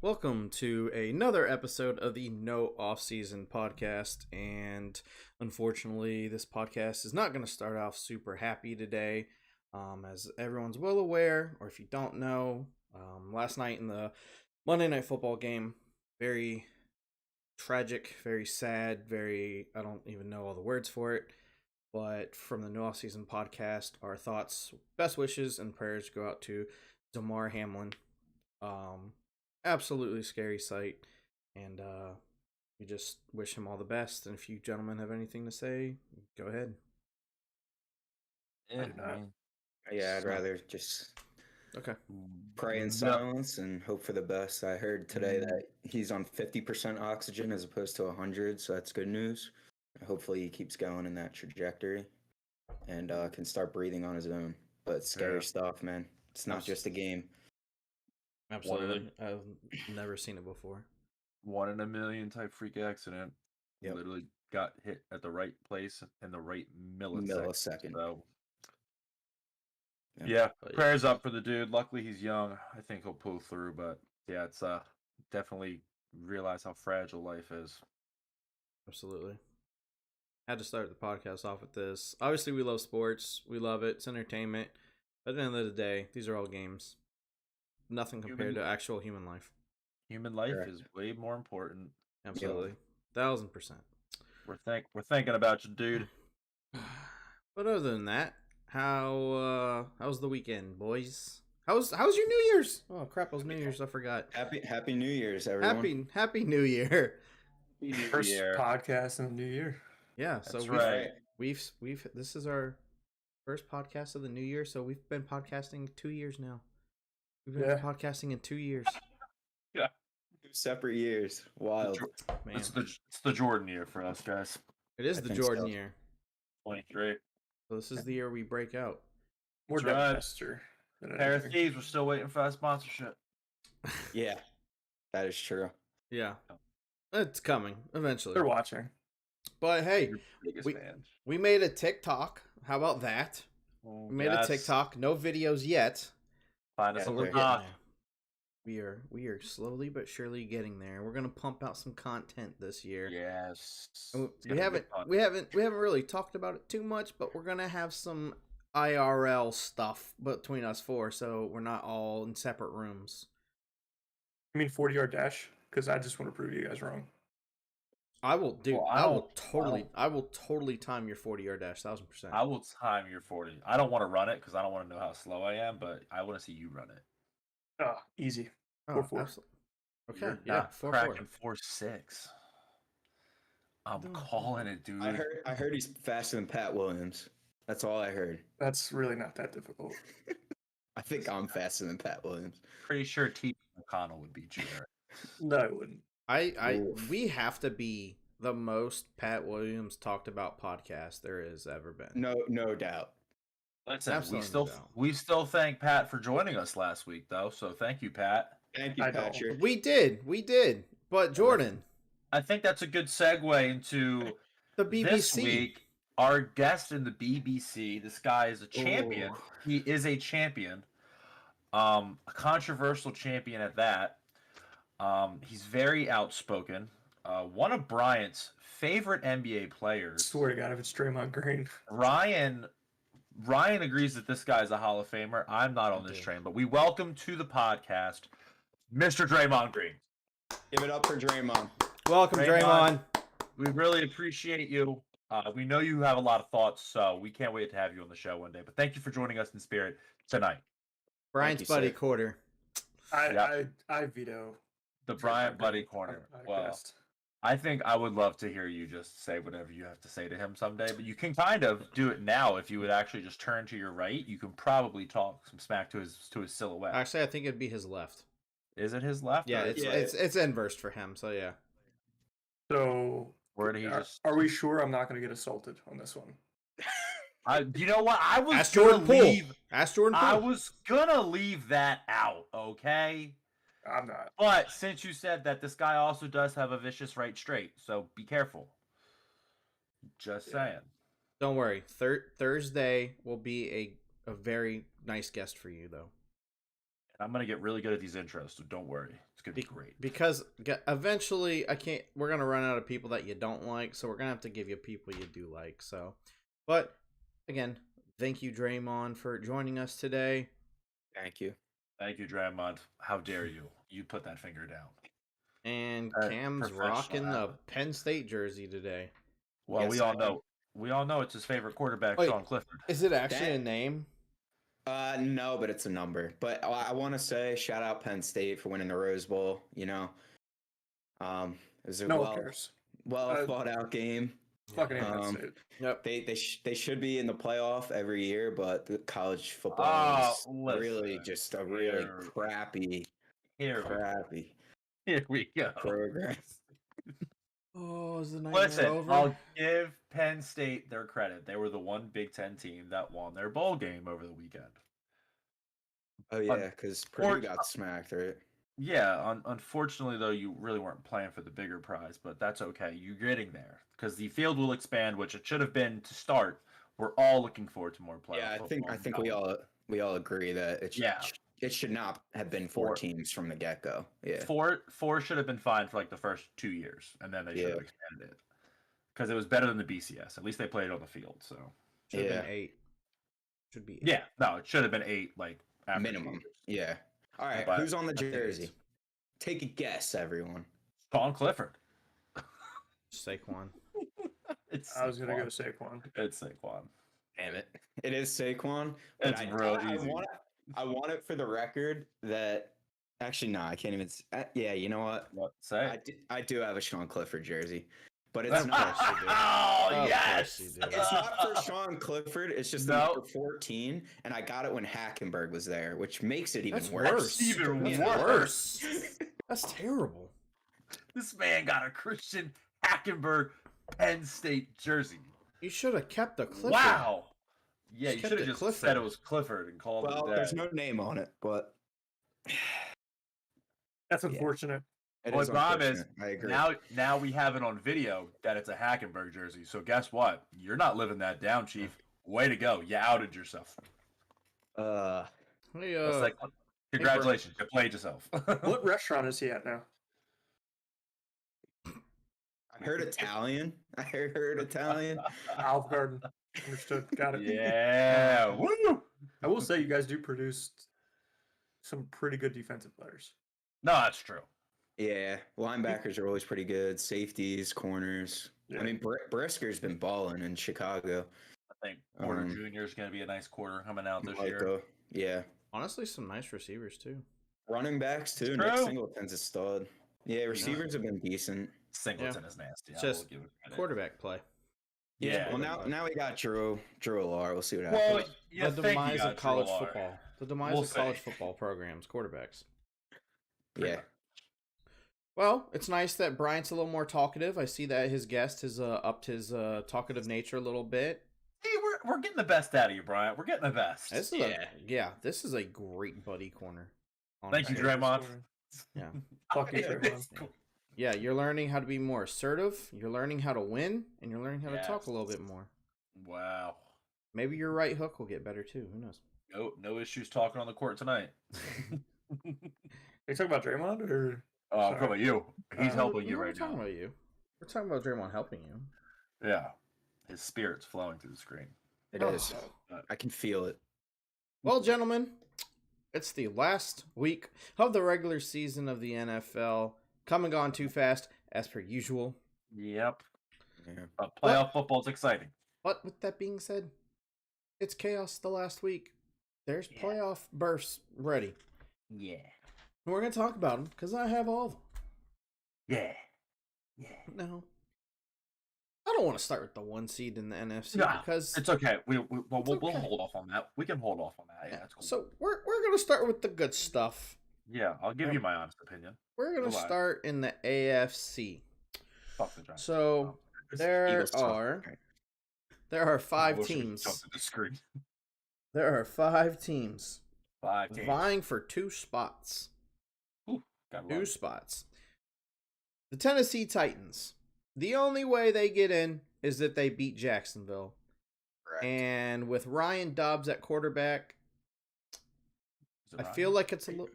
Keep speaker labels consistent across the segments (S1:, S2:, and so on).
S1: Welcome to another episode of the No Offseason podcast, and unfortunately, this podcast is not going to start off super happy today. As everyone's well aware, or if you don't know, last night in the Monday Night Football game, very tragic, very sad, I don't even know all the words for it, but from the No Offseason podcast, our thoughts, best wishes, and prayers go out to Damar Hamlin. Absolutely scary sight, and we just wish him all the best. And if you gentlemen have anything to say, go ahead.
S2: Yeah,
S3: I'd rather just
S1: Okay.
S3: pray in silence and hope for the best. I heard today that he's on 50% oxygen as opposed to 100, so that's good news. Hopefully he keeps going in that trajectory and can start breathing on his own. But it's scary stuff, man. It's not just a game.
S1: Absolutely. I've never seen it before.
S2: 1 in a million type freak accident.
S3: Yep.
S2: Literally got hit at the right place in the right millisecond. So, prayers up for the dude. Luckily, he's young. I think he'll pull through. But yeah, it's definitely realize how fragile life is.
S1: Absolutely. Had to start the podcast off with this. Obviously, we love sports. We love it. It's entertainment. But at the end of the day, these are all games. Nothing compared to actual human life.
S2: Human life is way more important.
S1: Absolutely. 1,000%.
S2: We're thinking about you, dude.
S1: But other than that, how's the weekend, boys? How's your New Year's? Oh crap, it was New Year's. I forgot.
S3: Happy New Year's, everyone.
S1: Happy New Year.
S4: First podcast in the new year.
S1: Yeah, so we've this is our first podcast of the new year, so we've been podcasting 2 years now. We've been podcasting in 2 years.
S2: Yeah.
S3: 2 separate years. Wild.
S2: Man. It's the Jordan year for us, guys.
S1: It is the Jordan year.
S2: 23.
S1: So this is the year we break out.
S4: We're faster.
S2: Pair of Thieves, we're still waiting for that sponsorship.
S3: Yeah, that is true.
S1: Yeah. It's coming eventually.
S4: They're watching.
S1: But hey, we made a TikTok. How about that? We made a TikTok. No videos yet.
S2: Find us
S1: We are slowly but surely getting there. We're gonna pump out some content this year.
S2: Yes.
S1: We haven't really talked about it too much, but we're gonna have some IRL stuff between us four, so we're not all in separate rooms.
S4: I mean 40-yard dash, because I just want to prove you guys wrong.
S1: I will totally time your 40-yard dash, 1,000%.
S2: I will time your 40. I don't want to run it because I don't want to know how slow I am, but I want to see you run it.
S4: Oh, easy. 4.4.
S1: Okay,
S2: You're not
S1: 4.4.
S2: cracking 4.6. I'm calling it, dude.
S3: I heard he's faster than Pat Williams. That's all I heard.
S4: That's really not that difficult.
S3: I think I'm faster than Pat Williams.
S2: Pretty sure T. McConnell would beat you there.
S4: No, I wouldn't.
S1: We have to be the most Pat Williams talked about podcast there has ever been.
S3: No doubt.
S2: Listen, we still thank Pat for joining us last week, though. So thank you, Pat.
S3: Thank you, Patrick.
S1: We did. But Jordan,
S2: I think that's a good segue into
S1: the BBC.
S2: This week, our guest in the BBC. This guy is a champion. He is a champion, a controversial champion at that. He's very outspoken. One of Bryant's favorite NBA players.
S4: Swear to God, if it's Draymond Green.
S2: Ryan agrees that this guy is a Hall of Famer. I'm not on this train, but we welcome to the podcast, Mr. Draymond Green.
S3: Give it up for Draymond.
S1: Welcome, Draymond.
S2: We really appreciate you. We know you have a lot of thoughts, so we can't wait to have you on the show one day. But thank you for joining us in spirit tonight.
S1: Bryant's buddy quarter.
S4: I veto
S2: the Bryant buddy corner. Well, I think I would love to hear you just say whatever you have to say to him someday, but you can kind of do it now. If you would actually just turn to your right, you can probably talk some smack to his silhouette.
S1: Actually, I think it'd be his left.
S2: Is it his left?
S1: Yeah, it's inverse for him. So yeah.
S4: So are we sure I'm not going to get assaulted on this one?
S2: You know what? I was
S1: Ask Jordan Poole.
S2: I was gonna leave that out. Okay.
S4: I'm not.
S2: But since you said that, this guy also does have a vicious right straight, so be careful. Just saying.
S1: Don't worry. Thursday will be a very nice guest for you, though.
S2: I'm gonna get really good at these intros, so don't worry. It's gonna be great.
S1: Because eventually, we're gonna run out of people that you don't like, so we're gonna have to give you people you do like. So, but again, thank you, Draymond, for joining us today.
S3: Thank you,
S2: Draymond. How dare you? You put that finger down.
S1: And Cam's rocking the Penn State jersey today.
S2: Well, yes, we all know it's his favorite quarterback, Sean Clifford.
S1: Is it actually a name?
S3: No, but it's a number. But I want to say shout out Penn State for winning the Rose Bowl. You know, it was a well thought out game.
S4: Fucking Penn State.
S1: Yep.
S3: They should be in the playoff every year, but the college football is really just a really crappy. Here
S2: we go.
S3: Program.
S1: Is the nightmare over?
S2: I'll give Penn State their credit. They were the one Big Ten team that won their bowl game over the weekend.
S3: Oh yeah, because Purdue got smacked, right?
S2: Yeah. Unfortunately, though, you really weren't playing for the bigger prize, but that's okay. You're getting there because the field will expand, which it should have been to start. We're all looking forward to more playoff.
S3: Yeah, I think we all agree that it should not have been four teams from the get-go. Yeah.
S2: Four should have been fine for like the first 2 years, and then they should have expanded it. Because it was better than the BCS. At least they played on the field, so.
S1: Should have been 8. Should be 8.
S2: Yeah, no, it should have been 8, like, after
S3: minimum. Yeah. All right, who's on the jersey? Take a guess, everyone.
S2: Sean Clifford.
S1: Saquon.
S4: I was going to go Saquon.
S2: It's Saquon.
S3: Damn it. It is Saquon.
S2: It's real easy.
S3: I want it for the record that actually, no, I can't even. Yeah, you know what?
S2: Say?
S3: I do have a Sean Clifford jersey, but it's not.
S2: Oh, yes!
S3: It's not for Sean Clifford. It's just number 14, and I got it when Hackenberg was there, which makes it even worse.
S2: Even worse.
S1: That's terrible.
S2: This man got a Christian Hackenberg Penn State jersey.
S1: You should have kept the Clifford.
S2: Wow. Yeah, you should have just said it was Clifford and called it.
S3: Well, there's no name on it, but
S4: that's unfortunate.
S3: Yeah.
S2: The problem is, I agree. Now we have it on video that it's a Hackenberg jersey. So guess what? You're not living that down, Chief. Way to go! You outed yourself. Congratulations, you played yourself.
S4: What restaurant is he at now?
S3: I heard Italian.
S4: Olive Garden. Understood. Got it.
S2: Yeah. Woo!
S4: I will say you guys do produce some pretty good defensive players.
S2: No, that's true.
S3: Yeah, linebackers are always pretty good. Safeties, corners. Yeah. I mean, Brisker's been balling in Chicago.
S2: I think Porter Jr. is going to be a nice quarter coming out this year.
S3: Yeah.
S1: Honestly, some nice receivers, too.
S3: Running backs, too. Nick Singleton's a stud. Yeah, receivers have been decent.
S2: Singleton is nasty.
S1: Just quarterback play.
S3: Yeah. Well, now we got Drew Alar. We'll see what happens.
S1: Well, the demise of college football. The demise of college football programs, quarterbacks.
S3: Yeah.
S1: Well, it's nice that Bryant's a little more talkative. I see that his guest has upped his talkative nature a little bit.
S2: Hey, we're getting the best out of you, Bryant. We're getting the best.
S1: This is a great buddy corner.
S2: Thank you, Draymond.
S1: Yeah.
S4: Fuck you, Draymond.
S1: Yeah, you're learning how to be more assertive, you're learning how to win, and you're learning how to talk a little bit more.
S2: Wow.
S1: Maybe your right hook will get better too. Who knows?
S2: No issues talking on the court tonight.
S4: Are you talking about Draymond or?
S2: I'm talking about you. He's helping you right now.
S1: We're talking about you. We're talking about Draymond helping you.
S2: Yeah. His spirit's flowing through the screen.
S3: It is. I can feel it.
S1: Well, gentlemen, it's the last week of the regular season of the NFL. Come and gone too fast, as per usual.
S2: Yep. Yeah. Playoff football's exciting.
S1: But with that being said, it's chaos the last week. There's playoff bursts ready.
S2: Yeah.
S1: And we're going to talk about them, because I have all of them.
S2: Yeah.
S1: No. I don't want to start with the 1 seed in the NFC, because...
S2: It's okay. We'll hold off on that. We can hold off on that. Yeah, that's cool.
S1: So we're going to start with the good stuff.
S2: Yeah, I'll give you my honest opinion.
S1: We're going to start in the AFC.
S2: Fuck the Giants.
S1: So there are 5 teams. There are 5 teams.
S2: 5 teams.
S1: Vying for 2 spots.
S2: Ooh,
S1: 2 spots. The Tennessee Titans. The only way they get in is if they beat Jacksonville.
S3: Correct.
S1: And with Ryan Dobbs at quarterback, I feel like it's a little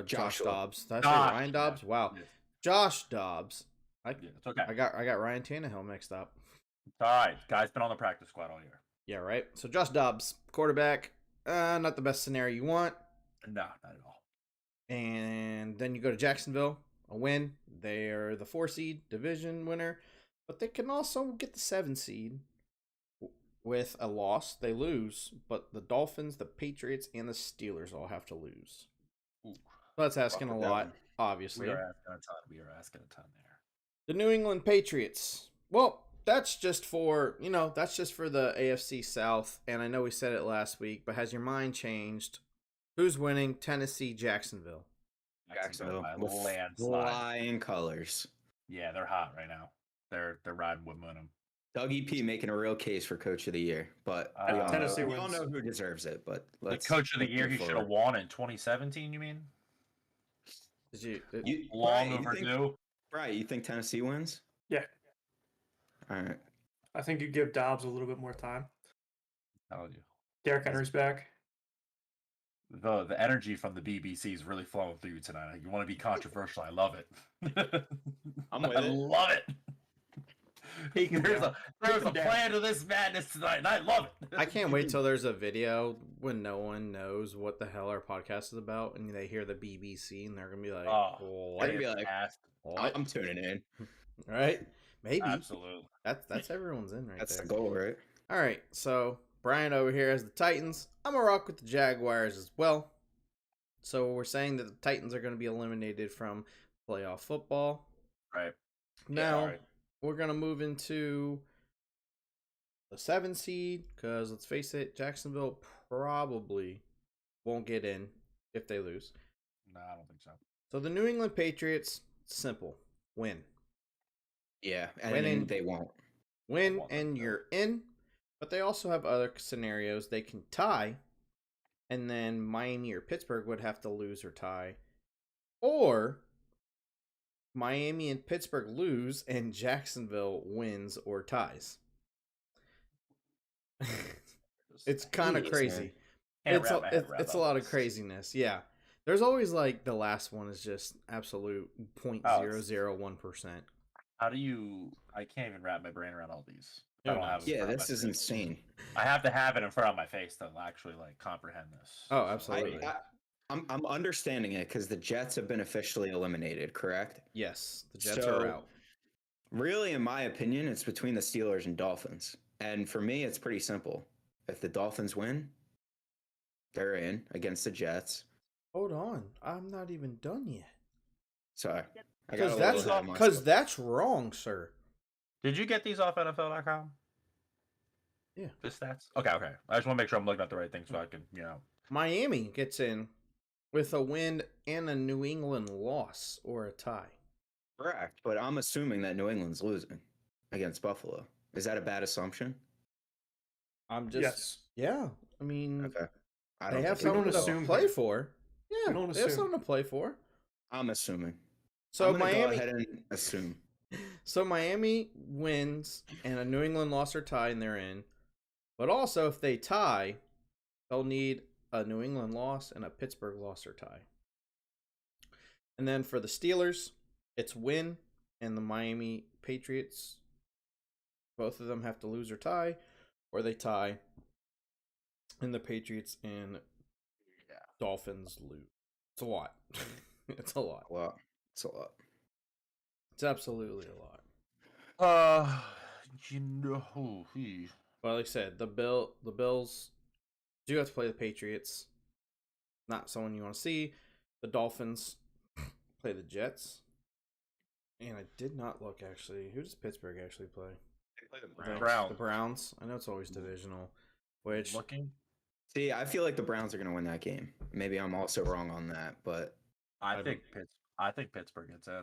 S1: Josh Dobbs. Did I say Ryan Dobbs?
S2: Yeah.
S1: Wow,
S2: Yeah.
S1: Josh Dobbs.
S2: It's okay.
S1: I got Ryan Tannehill mixed up.
S2: It's all right. Guy's been on the practice squad all year.
S1: Yeah, right. So Josh Dobbs, quarterback. Not the best scenario you want.
S2: No, not at all.
S1: And then you go to Jacksonville, a win. They're the 4 seed division winner, but they can also get the 7 seed with a loss. They lose, but the Dolphins, the Patriots, and the Steelers all have to lose.
S2: Ooh,
S1: that's asking a lot, obviously.
S2: We are asking a ton there.
S1: The New England Patriots. Well, that's just for the AFC South, and I know we said it last week, but has your mind changed? Who's winning? Tennessee, Jacksonville.
S3: Jacksonville
S2: by
S3: with
S2: landslide.
S3: flying colors.
S2: Yeah, they're hot right now. They're riding with momentum.
S3: Dougie P making a real case for Coach of the Year, but
S4: Tennessee
S3: we all
S4: wins.
S3: know who deserves it. But
S2: the Coach of the Year he should have won in 2017. You mean? Long overdue.
S3: Right? You think Tennessee wins?
S4: Yeah.
S3: All right.
S4: I think you give Dobbs a little bit more time.
S2: I told you.
S4: Derrick Henry's back.
S2: The energy from the BBC is really flowing through you tonight. You want to be controversial. I love it.
S3: I'm with
S2: I love it. There's a plan to this madness tonight, and I love it.
S1: I can't wait till there's a video when no one knows what the hell our podcast is about, and they hear the BBC, and they're gonna be like,
S3: they're gonna be like, I'm tuning in.
S1: Right? Maybe.
S2: Absolutely.
S1: That's everyone's in right
S3: That's
S1: there.
S3: the goal, right?
S1: All right, so Brian over here has the Titans. I'm gonna rock with the Jaguars as well. So we're saying that the Titans are going to be eliminated from playoff football.
S2: Right.
S1: Now we're gonna move into the 7 seed because let's face it, Jacksonville probably won't get in if they lose.
S2: No, I don't think so.
S1: So the New England Patriots, simple, win.
S3: Yeah, and they won't.
S1: Win and you're in. But they also have other scenarios. They can tie, and then Miami or Pittsburgh would have to lose or tie. Or Miami and Pittsburgh lose, and Jacksonville wins or ties. It's kind of crazy. It's a lot of craziness. Yeah. There's always like the last one is just absolute 0.001%.
S2: How do you... I can't even wrap my brain around all these. I don't have
S3: this is insane.
S2: I have to have it in front of my face to actually like comprehend this.
S1: Oh, absolutely.
S3: I'm understanding it because the Jets have been officially eliminated, correct?
S1: Yes, the Jets are out.
S3: Really, in my opinion, it's between the Steelers and Dolphins. And for me, it's pretty simple. If the Dolphins win, they're in against the Jets.
S1: Hold on. I'm not even done yet.
S3: Sorry.
S1: Because that's wrong, sir.
S2: Did you get these off NFL.com?
S1: Yeah.
S2: The stats? Okay. I just want to make sure I'm looking at the right thing so I can,
S1: Miami gets in with a win and a New England loss or a tie.
S3: Correct, but I'm assuming that New England's losing against Buffalo. Is that a bad assumption?
S4: Yes.
S1: Yeah. I mean,
S3: okay.
S1: They have something to play for. Yeah, they have something to play for.
S3: I'm assuming.
S1: So
S3: I'm
S1: Miami.
S3: Go ahead and assume.
S1: So Miami wins and a New England loss or tie, and they're in. But also, if they tie, they'll need a New England loss and a Pittsburgh loss or tie. And then for the Steelers, it's win and the Miami Patriots. Both of them have to lose or tie, or they tie, and the Patriots and Dolphins lose. It's a lot. It's a lot.
S3: Well, it's a lot.
S1: It's absolutely a lot. Well, like I said, the Bills do have to play the Patriots. Not someone you want to see. The Dolphins play the Jets. And I did not look, actually. Who does Pittsburgh actually play?
S3: They play the
S2: Browns.
S1: The Browns. I know it's always divisional. Which
S3: See, I feel like the Browns are going to win that game. Maybe I'm also wrong on that, but
S2: I think Pittsburgh gets in.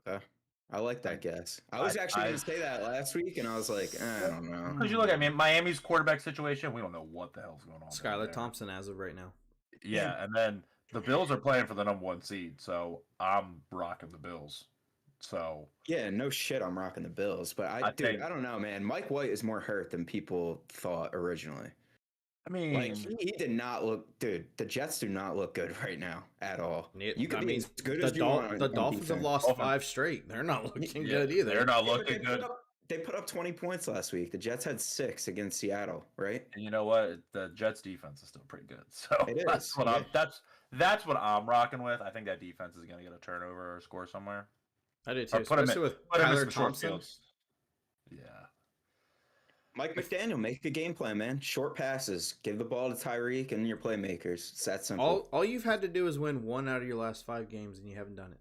S3: Okay. I like that guess. I was actually going to say that last week, and I was like, I don't know.
S2: Because you look at Miami's quarterback situation, we don't know what the hell's going on.
S1: Skylar Thompson as of right now.
S2: Yeah, and then the Bills are playing for the #1 seed, so I'm rocking the Bills. So
S3: yeah, no shit, I'm rocking the Bills, but I don't know, man. Mike White is more hurt than people thought originally.
S2: I mean,
S3: like he did not look, dude. The Jets do not look good right now at all. You can be as good as you want.
S1: The Dolphins have lost 5 straight. They're not looking good either.
S2: They're not looking good.
S3: They put up 20 points last week. The Jets had 6 against Seattle, right?
S2: And you know what? The Jets defense is still pretty good. So
S3: that's
S2: what I'm rocking with. I think that defense is going to get a turnover or score somewhere.
S1: I do too, especially with Tyler Thompson.
S2: Yeah.
S3: Mike McDaniel, make a game plan, man. Short passes. Give the ball to Tyreek and your playmakers. It's that simple.
S1: All you've had to do is win 1 out of your last 5 games, and you haven't done it.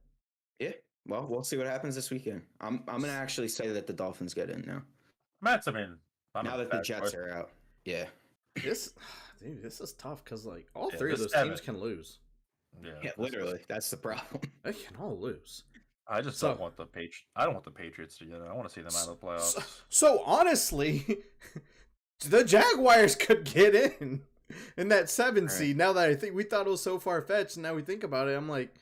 S3: Yeah. Well, we'll see what happens this weekend. I'm gonna actually say that the Dolphins get in now.
S2: Now
S3: that the Jets are out. Yeah.
S1: This is tough because like all 3 of those teams can lose.
S3: Yeah, literally. That's the problem.
S1: They can all lose.
S2: I just don't want the I don't want the Patriots to get it. I want to see them out of the playoffs.
S1: So honestly, the Jaguars could get in that 7 seed. Now that I think we thought it was so far fetched, and now we think about it, I'm like,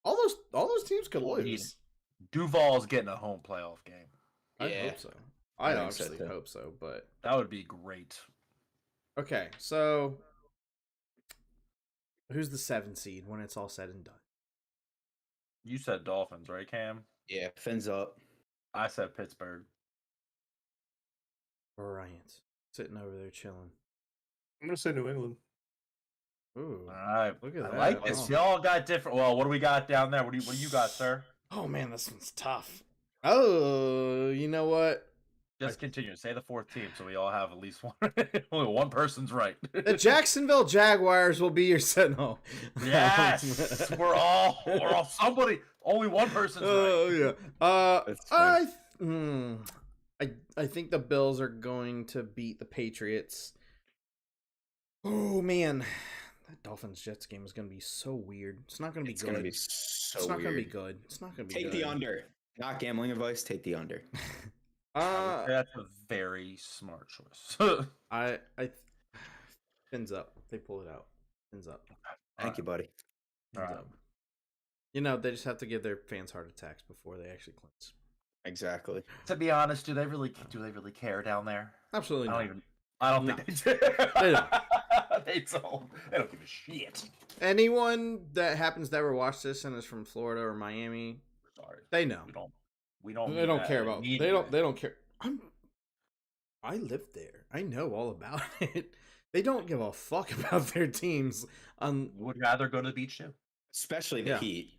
S1: all those teams could lose.
S2: Duval's getting a home playoff game.
S1: I hope so. I obviously hope so, but
S2: that would be great.
S1: Okay, so who's the 7 seed when it's all said and done?
S2: You said Dolphins, right, Cam?
S3: Yeah, fins up.
S2: I said Pittsburgh.
S1: Bryant sitting over there chilling.
S4: I'm gonna say New England.
S1: Ooh,
S2: all right.
S1: Look at that.
S2: I like this. Y'all got different. Well, what do we got down there? What do you got, sir?
S1: Oh man, this one's tough. Oh, you know what?
S2: Just continue. Say the 4th team, so we all have at least one. Only one person's right.
S1: The Jacksonville Jaguars will be your sentinel.
S2: Yes, we're all somebody. Only one person's right.
S1: Oh yeah. I think the Bills are going to beat the Patriots. Oh man, that Dolphins Jets game is going to be so weird. It's not going to be good.
S3: It's
S1: not going to be good. It's not going to be good.
S3: Take the under. Not gambling advice. Take the under.
S2: That's a very smart choice.
S1: I fins up. They pull it out. Fins up.
S3: Thank you, buddy.
S1: Fins up. You know, they just have to give their fans heart attacks before they actually clinch.
S3: Exactly.
S2: To be honest, do they really care down there?
S1: Absolutely not.
S2: I don't think they do.
S1: They don't.
S2: They don't give a shit.
S1: Anyone that happens to ever watch this and is from Florida or Miami,
S2: sorry,
S1: they know.
S2: We don't.
S1: They don't care about. They don't care. I lived there. I know all about it. They don't give a fuck about their teams.
S2: Would rather go to the beach too.
S3: Especially the Heat.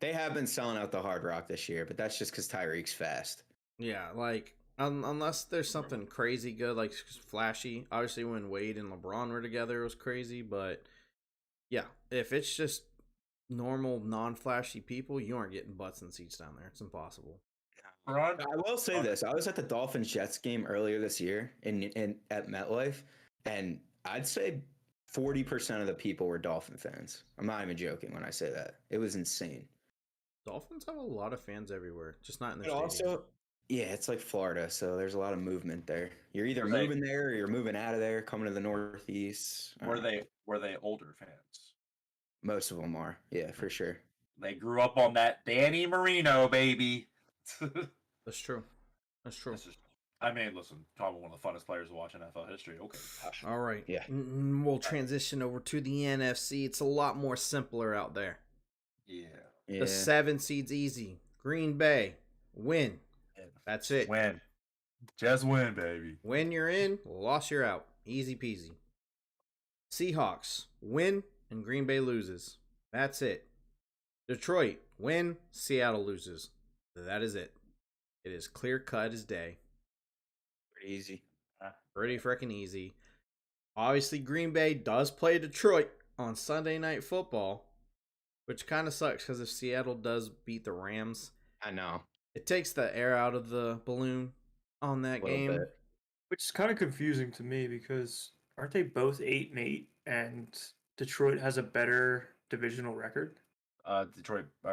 S3: They have been selling out the Hard Rock this year, but that's just because Tyreek's fast.
S1: Yeah, like unless there's something crazy good, like flashy. Obviously, when Wade and LeBron were together, it was crazy. But yeah, if it's just normal, non-flashy people, you aren't getting butts and seats down there. It's impossible.
S3: I will say this: I was at the Dolphins Jets game earlier this year at MetLife, and I'd say 40% of the people were Dolphin fans. I'm not even joking when I say that. It was insane.
S1: Dolphins have a lot of fans everywhere, just not in the
S3: stadium. Also, yeah, it's like Florida, so there's a lot of movement there. You're either moving there or you're moving out of there, coming to the Northeast.
S2: Were they older fans?
S3: Most of them are, yeah, for sure.
S2: They grew up on that Danny Marino, baby.
S1: That's true.
S2: I mean, listen, probably one of the funnest players to watch in NFL history. Okay.
S1: All right.
S3: Yeah.
S1: We'll transition over to the NFC. It's a lot more simpler out there.
S2: Yeah.
S1: The 7 seed's easy. Green Bay, win. That's it.
S2: Win. Just win, baby.
S1: Win, you're in. Loss, you're out. Easy peasy. Seahawks, win, and Green Bay loses. That's it. Detroit, win, Seattle loses. That is it. It is clear cut as day.
S3: Pretty easy.
S1: Pretty freaking easy. Obviously, Green Bay does play Detroit on Sunday Night Football, which kind of sucks because if Seattle does beat the Rams,
S3: I know.
S1: It takes the air out of the balloon on that game.
S4: Bit. Which is kind of confusing to me because aren't they both 8-8 and Detroit has a better divisional record?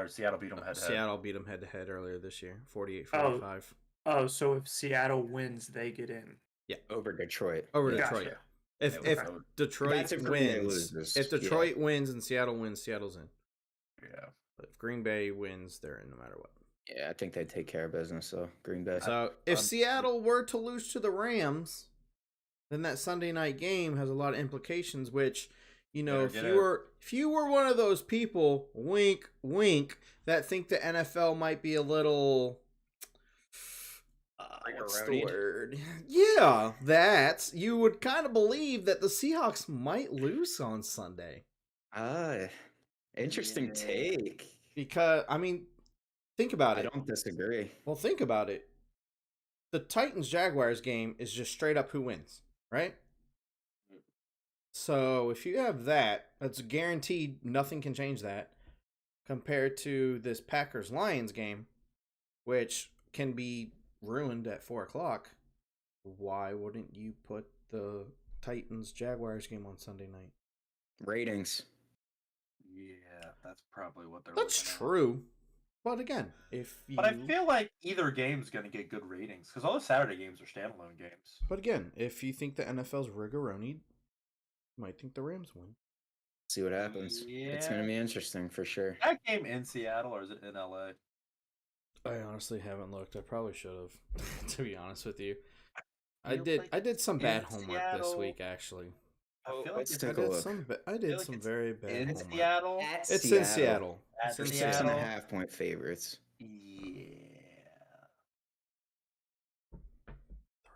S2: Seattle beat them head to head.
S1: Seattle beat them head to head earlier this year, 48-45.
S4: Oh, so if Seattle wins, they get in.
S1: Yeah,
S3: over Detroit.
S1: Detroit. If Detroit wins, if Detroit wins and Seattle wins, Seattle's in.
S2: Yeah.
S1: But if Green Bay wins, they're in no matter what.
S3: Yeah, I think they take care of business. So Green Bay.
S1: So if Seattle were to lose to the Rams, then that Sunday night game has a lot of implications, which, you know, if you were one of those people, wink, wink, that think the NFL might be a little, what's the word? Yeah, that you would kind of believe that the Seahawks might lose on Sunday.
S3: Interesting take.
S1: Because, I mean, think about it.
S3: I don't disagree.
S1: Well, think about it. The Titans-Jaguars game is just straight up who wins, right? So if you have that, that's guaranteed nothing can change that, compared to this Packers-Lions game, which can be ruined at 4 o'clock. Why wouldn't you put the Titans-Jaguars game on Sunday night?
S3: Ratings.
S2: Yeah, that's probably what they're
S1: That's true. But again,
S2: But I feel like either game's going to get good ratings, because all the Saturday games are standalone games.
S1: But again, if you think the NFL's rigoroni, you might think the Rams win.
S3: See what happens.
S2: Yeah.
S3: It's going to be interesting for sure.
S2: That game in Seattle, or is it in LA?
S1: I honestly haven't looked. I probably should have, to be honest with you. I did some bad homework this week, actually.
S2: I feel
S3: Let's
S2: like
S3: take a look.
S1: I did some very bad
S2: in
S1: homework.
S2: Seattle.
S1: It's in Seattle.
S2: At
S3: They're
S2: Seattle.
S3: 6.5 point favorites.
S2: Yeah.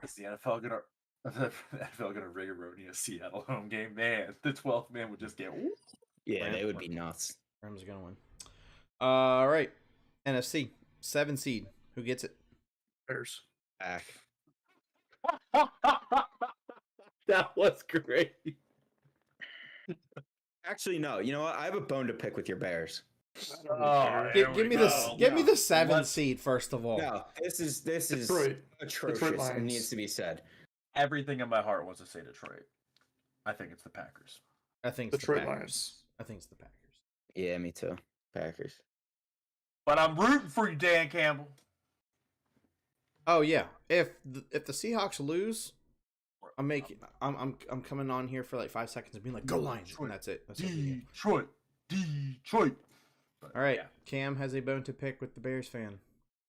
S2: Is the NFL gonna rigoroni a Seattle home game? Man, the 12th man would just get.
S3: Yeah, they would be nuts.
S1: Rams are gonna win. All right, NFC 7 seed. Who gets it?
S4: Bears.
S3: Back.
S2: That was great.
S3: Actually, no. You know what? I have a bone to pick with your Bears.
S1: Give me the 7 seed first of all.
S3: No, this is
S4: Detroit.
S3: atrocious.
S4: Detroit
S3: It needs to be said.
S2: Everything in my heart wants to say Detroit. I think it's the Packers.
S1: I think it's
S4: Detroit
S1: the Packers.
S4: Lions.
S1: I think it's the Packers.
S3: Yeah, me too. Packers.
S2: But I'm rooting for you, Dan Campbell.
S1: Oh yeah, if the Seahawks lose, I'm coming on here for like 5 seconds and being like, "Go Lions!" and that's it. That's it.
S2: Detroit. But,
S1: All right,
S2: yeah.
S1: Cam has a bone to pick with the Bears fan.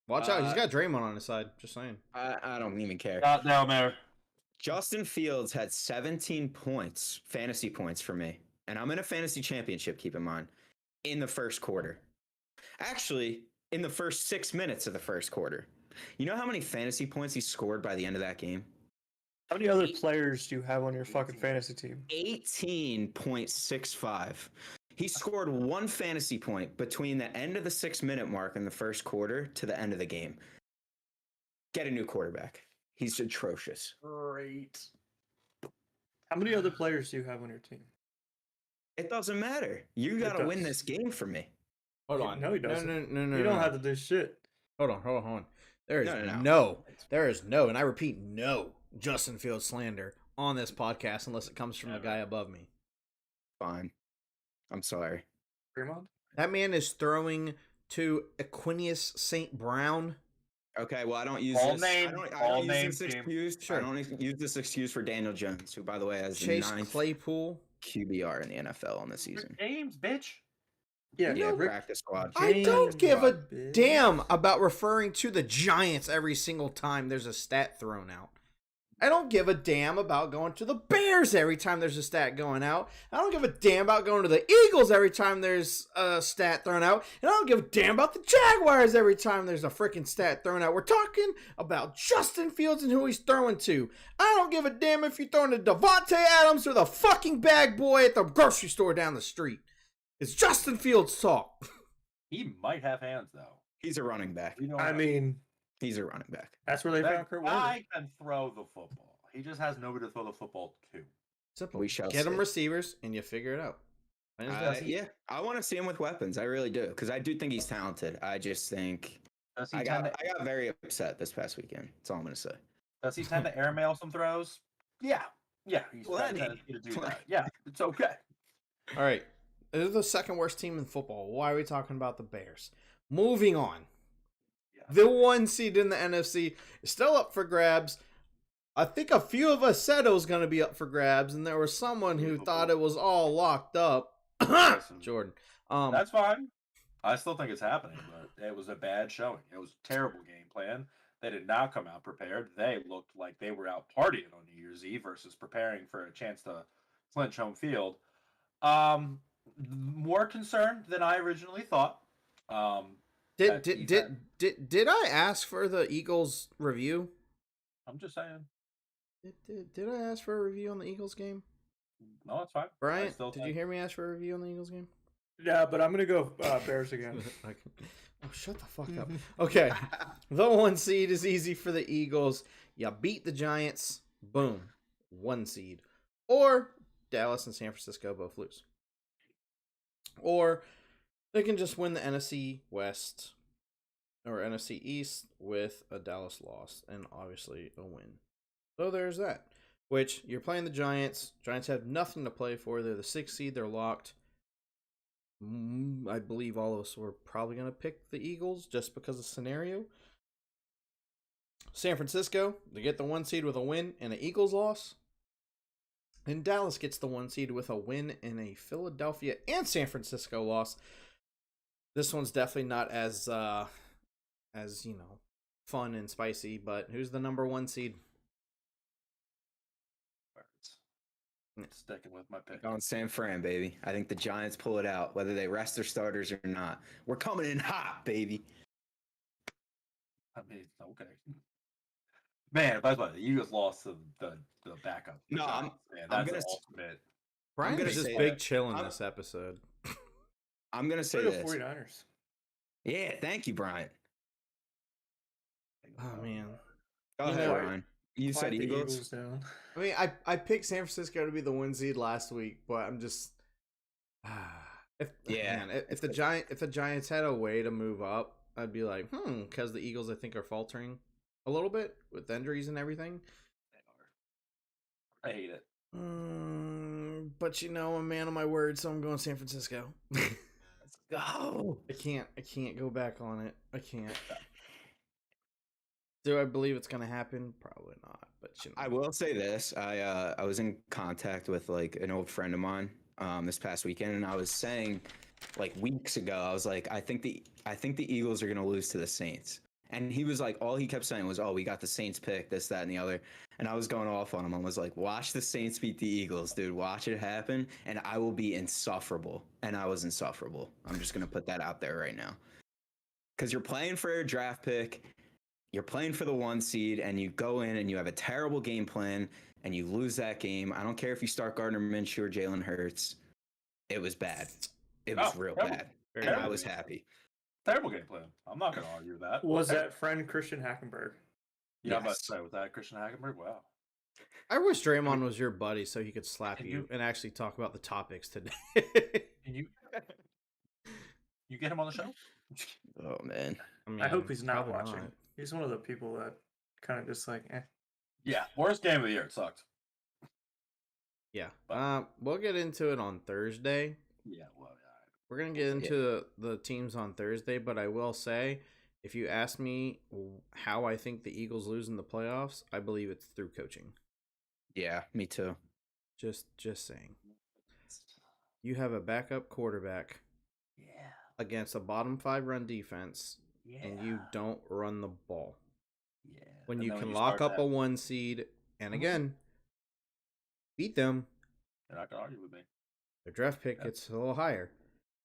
S1: Watch out, he's got Draymond on his side. Just saying.
S3: I don't even care.
S2: Not down there.
S3: Justin Fields had 17 points, fantasy points for me. And I'm in a fantasy championship, keep in mind, in the first quarter. Actually, in the first 6 minutes of the first quarter. You know how many fantasy points he scored by the end of that game?
S4: How many other players do you have on your fucking fantasy team?
S3: 18.65. He scored 1 fantasy point between the end of the 6-minute mark in the first quarter to the end of the game. Get a new quarterback. He's atrocious.
S2: Great.
S4: How many other players do you have on your team?
S3: It doesn't matter. You got to win this game for me.
S1: Hold on.
S4: No, he doesn't.
S1: No.
S4: You don't have to do shit.
S1: Hold on. There is no, and I repeat, no Justin Fields slander on this podcast unless it comes from the guy above me.
S3: Fine. I'm sorry.
S4: Fremont?
S1: That man is throwing to Equinius St. Brown.
S3: Okay, well, I don't use
S2: All
S3: this.
S2: names,
S3: I
S2: all
S3: don't
S2: names,
S3: use this excuse.
S1: Sure.
S3: I don't use this excuse for Daniel Jones, who, by the way, has
S1: Chase
S3: the 9th
S1: Claypool.
S3: QBR in the NFL on the season.
S2: James, bitch.
S4: Yeah,
S3: Yeah,
S4: Rick,
S3: practice squad.
S1: I don't give a
S4: bitch.
S1: damn about referring to the Giants every single time there's a stat thrown out. I don't give a damn about going to the Bears every time there's a stat going out. I don't give a damn about going to the Eagles every time there's a stat thrown out. And I don't give a damn about the Jaguars every time there's a freaking stat thrown out. We're talking about Justin Fields and who he's throwing to. I don't give a damn if you're throwing to Devontae Adams or the fucking bag boy at the grocery store down the street. It's Justin Fields talk.
S2: He might have hands, though.
S3: He's a running back.
S4: I mean,
S3: He's a running back.
S4: that's where they found
S2: that
S4: Kurt Warner.
S2: guy can throw the football. He just has nobody to throw the football to.
S1: Simple.
S3: We shall
S1: Get him
S3: see.
S1: receivers and you figure it out.
S3: Yeah, I want to see him with weapons. I really do, because I do think he's talented. I just think
S2: Does he
S3: I
S2: tend
S3: got very upset this past weekend. That's all I'm going to say.
S2: to airmail some throws? Yeah. He's
S3: Plenty.
S2: to do that. Yeah, it's okay.
S1: All right. They're the second worst team in football. Why are we talking about the Bears? Moving on.
S2: Yeah.
S1: The 1 seed in the NFC is still up for grabs. I think a few of us said it was going to be up for grabs, and there was someone who thought it was all locked up. Jordan.
S2: That's fine. I still think it's happening, but it was a bad showing. It was a terrible game plan. They did not come out prepared. They looked like they were out partying on New Year's Eve versus preparing for a chance to clinch home field. More concerned than I originally thought.
S1: Did I ask for the Eagles review?
S2: I'm just saying.
S1: Did I ask for a review on the Eagles game?
S2: No, that's fine.
S1: Brian, did you hear me ask for a review on the Eagles game?
S4: Yeah, but I'm gonna go Bears again.
S1: Oh, shut the fuck up. Okay, the 1 seed is easy for the Eagles. You beat the Giants, boom, 1 seed. Or Dallas and San Francisco both lose. Or they can just win the NFC West or NFC East with a Dallas loss and obviously a win. So there's that. Which, you're playing the Giants. Giants have nothing to play for. They're the 6th seed. They're locked. I believe all of us were probably going to pick the Eagles just because of scenario. San Francisco, they get the 1 seed with a win and an Eagles loss. And Dallas gets the 1 seed with a win and a Philadelphia and San Francisco loss. This one's definitely not as fun and spicy, but who's the number 1 seed?
S2: Sticking with my pick.
S3: On San Fran, baby. I think the Giants pull it out, whether they rest their starters or not. We're coming in hot, baby.
S2: I mean, okay. Man, by the way, the Eagles lost to the backup.
S3: No,
S2: Giants, man, that's an ultimate.
S1: Brian's just big chilling this episode.
S3: I'm gonna say this.
S4: 49ers.
S3: Yeah, thank you, Brian.
S1: Oh man.
S3: Go ahead, Brian. You said Eagles.
S4: Down.
S1: I mean, I picked San Francisco to be the 1 seed last week, but I'm just if the Giants had a way to move up, I'd be like, because the Eagles I think are faltering a little bit with injuries and everything.
S2: I hate it.
S1: But I'm a man of my word, so I'm going San Francisco.
S3: Let's go.
S1: I can't go back on it. I can't. Do I believe it's gonna happen? Probably not. But
S3: I will say this: I was in contact with like an old friend of mine this past weekend, and I was saying like weeks ago, I was like, I think the Eagles are gonna lose to the Saints, and he was like, all he kept saying was, "Oh, we got the Saints pick, this, that, and the other," and I was going off on him. I was like, "Watch the Saints beat the Eagles, dude. Watch it happen, and I will be insufferable." And I was insufferable. I'm just gonna put that out there right now, because you're playing for a draft pick. You're playing for the 1 seed, and you go in and you have a terrible game plan, and you lose that game. I don't care if you start Gardner Minshew or Jalen Hurts. It was bad. It was real bad. And I was happy.
S2: Terrible game plan. I'm not going to argue with that.
S4: Was that friend Christian Hackenberg?
S2: Yeah, I'm about to say, was that Christian Hackenberg? Wow.
S1: I wish Draymond was your buddy so he could slap you and actually talk about the topics today.
S2: Can you get him on the show?
S3: Oh, man.
S4: I hope he's not watching. Not. He's one of the people that kind of just like, eh.
S2: Yeah, worst game of the year. It sucked.
S1: Yeah. We'll get into it on Thursday.
S2: Yeah, well, yeah.
S1: We're going to get into the teams on Thursday, but I will say, if you ask me how I think the Eagles lose in the playoffs, I believe it's through coaching.
S3: Yeah, me too.
S1: Just saying. You have a backup quarterback against a bottom 5 run defense, and you don't run the ball.
S2: Yeah.
S1: When you can lock up a 1 seed, and again, beat them.
S2: They're not going to argue with me.
S1: Their draft pick gets a little higher.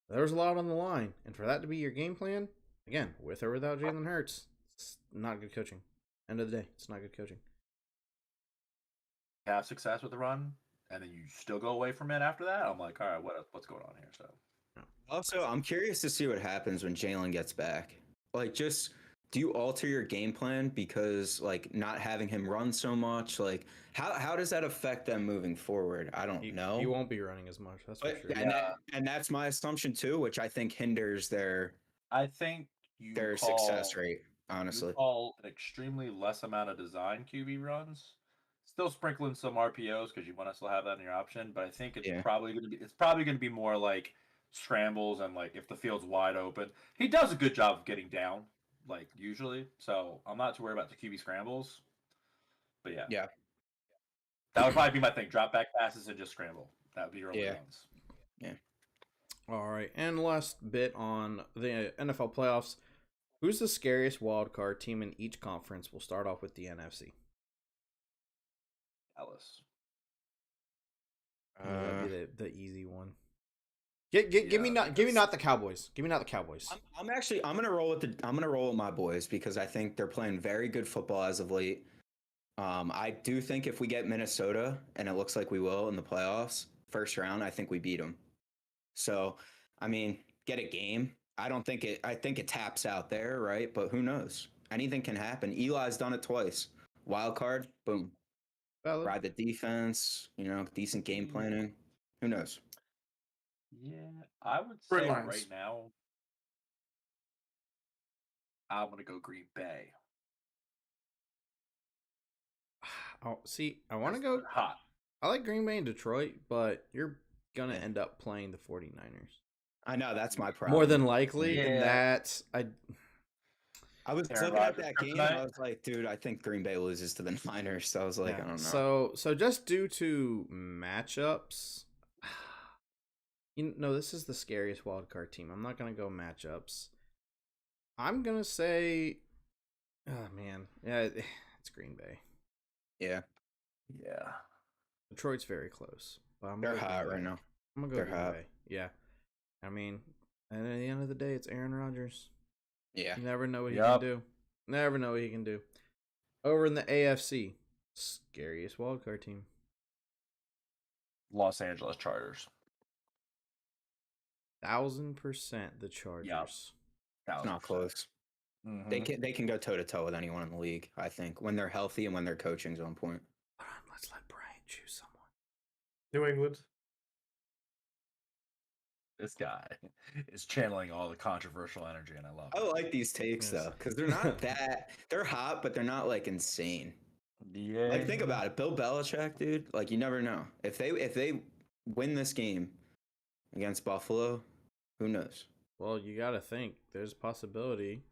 S1: There's a lot on the line, and for that to be your game plan, again, with or without Jalen Hurts, it's not good coaching. End of the day, it's not good coaching.
S2: Have success with the run, and then you still go away from it after that. I'm like, all right, what's going on here? So,
S3: also, I'm curious to see what happens when Jalen gets back. Like, just do you alter your game plan because like not having him run so much? Like, how does that affect them moving forward? I don't know.
S1: You won't be running as much. That's for sure.
S3: And that's my assumption too, which I think hinders their success rate. Honestly,
S2: you call an extremely less amount of design QB runs. Still sprinkling some RPOs because you want to still have that in your option, but I think it's probably going to be more like scrambles and like if the field's wide open. He does a good job of getting down, like usually. So I'm not too worried about the QB scrambles. But yeah. That would probably be my thing. Drop back passes and just scramble. That would be your only ones.
S1: Yeah. All right. And last bit on the NFL playoffs. Who's the scariest wild card team in each conference? We'll start off with the NFC.
S2: Dallas.
S1: That'd be the easy one. Give me not the Cowboys. Give me not the Cowboys.
S3: I'm gonna roll with my boys because I think they're playing very good football as of late. I do think if we get Minnesota, and it looks like we will in the playoffs, first round, I think we beat them. So, I mean, get a game. I think it taps out there, right? But who knows? Anything can happen. Eli's done it twice. Wild card, boom.
S1: Valid.
S3: Ride the defense, decent game planning. Who knows?
S2: Yeah, I would say right now, I'm going to go Green Bay.
S1: Oh, see, I want to go
S2: hot.
S1: I like Green Bay and Detroit, but you're going to end up playing the 49ers.
S3: I know, that's my problem.
S1: More than likely, and that
S3: I was looking at that game, and I was like, dude, I think Green Bay loses to the Niners. So I was like, I don't know.
S1: So just due to matchups, this is the scariest wild card team. I'm not gonna go matchups. I'm gonna say, oh man, yeah, it's Green Bay.
S3: Yeah.
S1: Detroit's very close, but
S3: they're hot right now.
S1: I'm gonna go Green Bay. Yeah, I mean, and at the end of the day, it's Aaron Rodgers.
S3: Yeah.
S1: You never know what he can do. Never know what he can do. Over in the AFC, scariest wildcard team.
S2: Los Angeles Chargers.
S1: 1000% the Chargers.
S2: Yep.
S3: It's not close. Mm-hmm. They can go toe to toe with anyone in the league, I think, when they're healthy and when their coaching's on point.
S1: Let's let Brian choose someone.
S4: New England.
S2: This guy is channeling all the controversial energy, and I love it.
S3: I like these takes, though, because they're not they're hot, but they're not, like, insane.
S2: Yeah.
S3: Like, think about it. Bill Belichick, dude, like, you never know. If they win this game against Buffalo, who knows?
S1: Well, you got to think. There's a possibility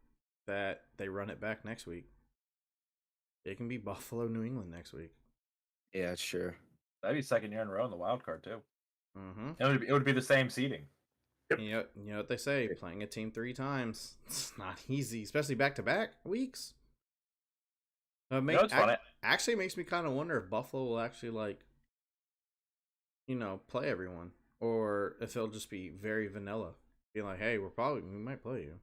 S1: that they run it back next week. It can be Buffalo, New England next week.
S3: Yeah, it's sure.
S2: That'd be second year in a row in the wild card, too.
S1: Mm-hmm.
S2: It would be the same seeding.
S1: Yep. You know what they say, playing a team 3 times, it's not easy, especially back-to-back weeks. Actually, it makes me kind of wonder if Buffalo will actually, play everyone. Or if it'll just be very vanilla. Be like, hey, we might play you.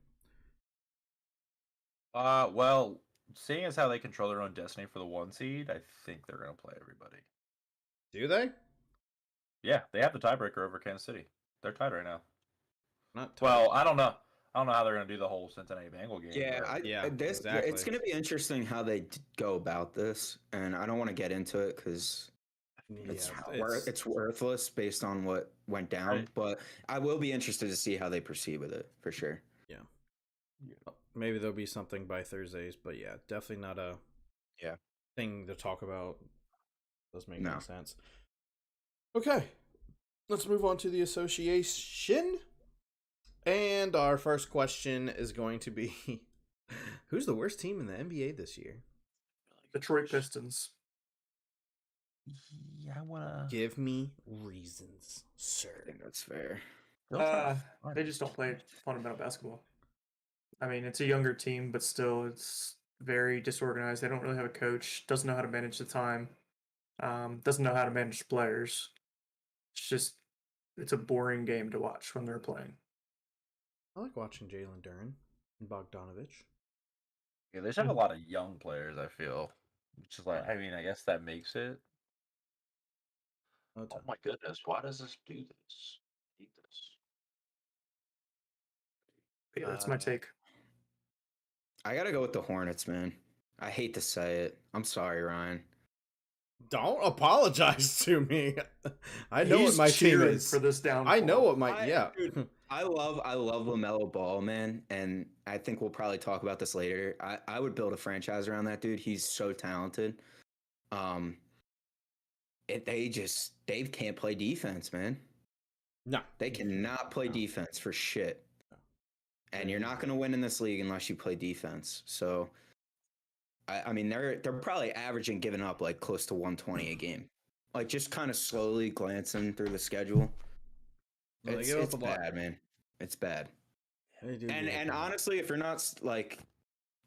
S2: Well, seeing as how they control their own destiny for the 1 seed, I think they're going to play everybody.
S1: Do they?
S2: Yeah, they have the tiebreaker over Kansas City. They're tied right now.
S1: Not tied.
S2: Well, I don't know. I don't know how they're going to do the whole Cincinnati Bengal game.
S3: Yeah,
S1: exactly.
S3: It's going to be interesting how they go about this, and I don't want to get into it because it's worthless based on what went down. Right. But I will be interested to see how they proceed with it for sure.
S1: Yeah. Maybe there'll be something by Thursdays, but yeah, definitely not a thing to talk about. Doesn't make any sense. Okay, let's move on to the association. And our first question is going to be, who's the worst team in the NBA this year?
S4: Detroit Pistons.
S2: Yeah, I wanna
S1: give me reasons, sir.
S3: I think that's fair.
S4: They just don't play fundamental basketball. I mean, it's a younger team, but still, it's very disorganized. They don't really have a coach. Doesn't know how to manage the time. Doesn't know how to manage players. It's a boring game to watch when they're playing.
S1: I like watching Jalen Duren and Bogdanovich.
S2: Yeah, they just have a lot of young players, I feel. Which is I mean, I guess that makes it. Oh my goodness, why does this do this? I hate this.
S4: Yeah, that's my take.
S3: I gotta go with the Hornets, man. I hate to say it. I'm sorry, Ryan.
S1: Don't apologize to me. I know what my team is
S4: for this downfall.
S1: I know what my
S3: dude, I love LaMelo Ball, man, and I think we'll probably talk about this later. I would build a franchise around that dude. He's so talented. They can't play defense, man.
S1: No,
S3: they cannot play defense for shit. And you're not going to win in this league unless you play defense. So, I mean, they're probably averaging giving up like close to 120 a game. Like just kind of slowly glancing through the schedule. Well, it's bad, man. It's bad. And honestly, if you're not like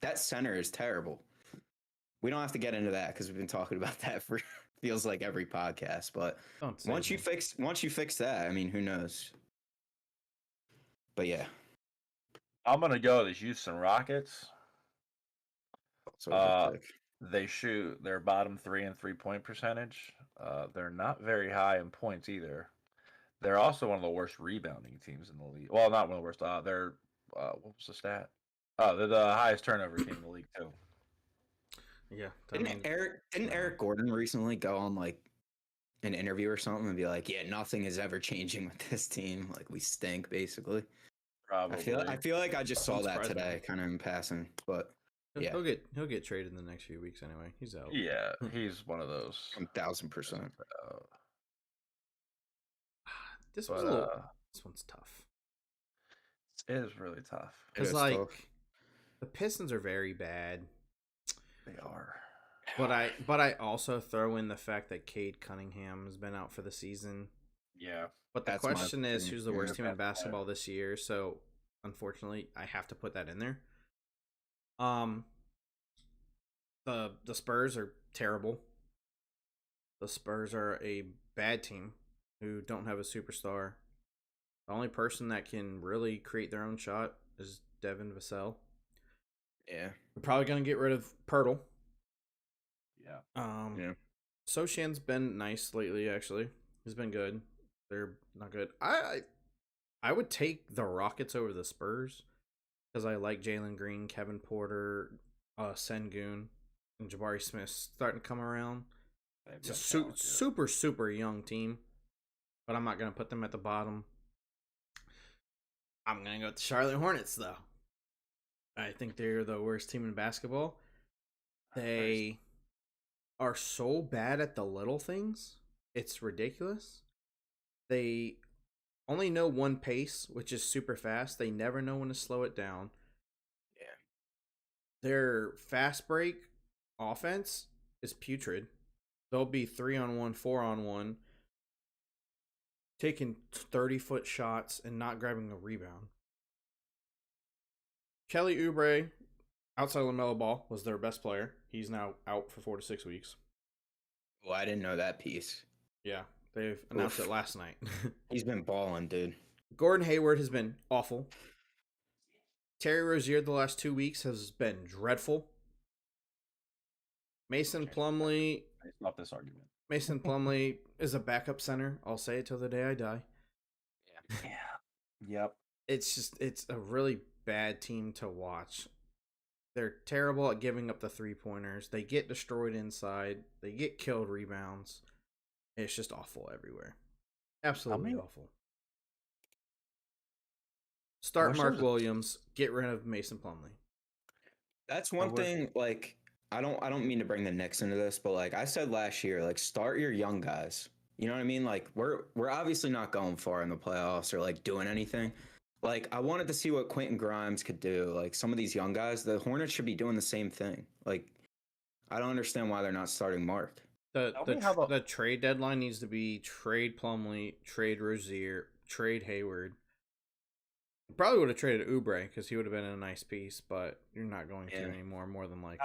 S3: that center is terrible. We don't have to get into that because we've been talking about that for feels like every podcast. But once you fix that, I mean, who knows? But yeah,
S2: I'm gonna go the Houston Rockets.
S3: So
S2: They shoot their bottom 3 in 3-point percentage. They're not very high in points either. They're also one of the worst rebounding teams in the league. Well, not one of the worst. They're what was the stat? Oh, they're the highest turnover team in the league too.
S1: Yeah.
S3: Didn't Eric Gordon recently go on like an interview or something and be like, "Yeah, nothing is ever changing with this team. Like we stink, basically."
S2: Probably.
S3: I feel like I just saw that today, kind of in passing. But yeah,
S1: he'll get traded in the next few weeks anyway. He's out.
S2: Yeah, he's one of those.
S3: 1,000%.
S1: This one's tough.
S2: It is really tough.
S1: Because like the Pistons are very bad.
S2: They are.
S1: But I also throw in the fact that Cade Cunningham has been out for the season.
S2: Yeah.
S1: But the question is, who's the worst team in basketball this year? So unfortunately, I have to put that in there. The Spurs are terrible. The Spurs are a bad team who don't have a superstar. The only person that can really create their own shot is Devin Vassell.
S3: Yeah.
S1: We're probably going to get rid of Pirtle.
S2: Yeah.
S3: Yeah.
S1: Sochan's been nice lately, actually. He's been good. They're not good. I would take the Rockets over the Spurs because I like Jalen Green, Kevin Porter, Sengun, and Jabari Smith starting to come around. It's a super young team, but I'm not going to put them at the bottom. I'm going to go with the Charlotte Hornets, though. I think they're the worst team in basketball. They are so bad at the little things. It's ridiculous. They only know one pace, which is super fast. They never know when to slow it down.
S3: Yeah.
S1: Their fast break offense is putrid. They'll be 3-on-1, 4-on-1, taking 30-foot shots and not grabbing a rebound. Kelly Oubre, outside of LaMelo Ball, was their best player. He's now out for 4 to 6 weeks.
S3: Well, I didn't know that piece.
S1: Yeah, they've announced it last night.
S3: He's been balling, dude.
S1: Gordon Hayward has been awful. Terry Rozier the last 2 weeks has been dreadful. Mason Plumlee.
S2: Stop this argument.
S1: Mason Plumlee is a backup center. I'll say it till the day I die.
S2: Yeah. Yep.
S1: It's a really bad team to watch. They're terrible at giving up the 3-pointers. They get destroyed inside. They get killed rebounds. It's just awful everywhere. Absolutely awful. Start Mark Williams. Get rid of Mason Plumlee.
S3: That's one thing. Like, I don't mean to bring the Knicks into this, but like I said last year, like start your young guys. You know what I mean? Like we're obviously not going far in the playoffs or like doing anything. Like I wanted to see what Quentin Grimes could do. Like some of these young guys, the Hornets should be doing the same thing. Like I don't understand why they're not starting Mark.
S1: The trade deadline needs to be trade Plumlee, trade Rozier, trade Hayward. Probably would have traded Oubre because he would have been a nice piece, but you're not going to anymore, more than likely.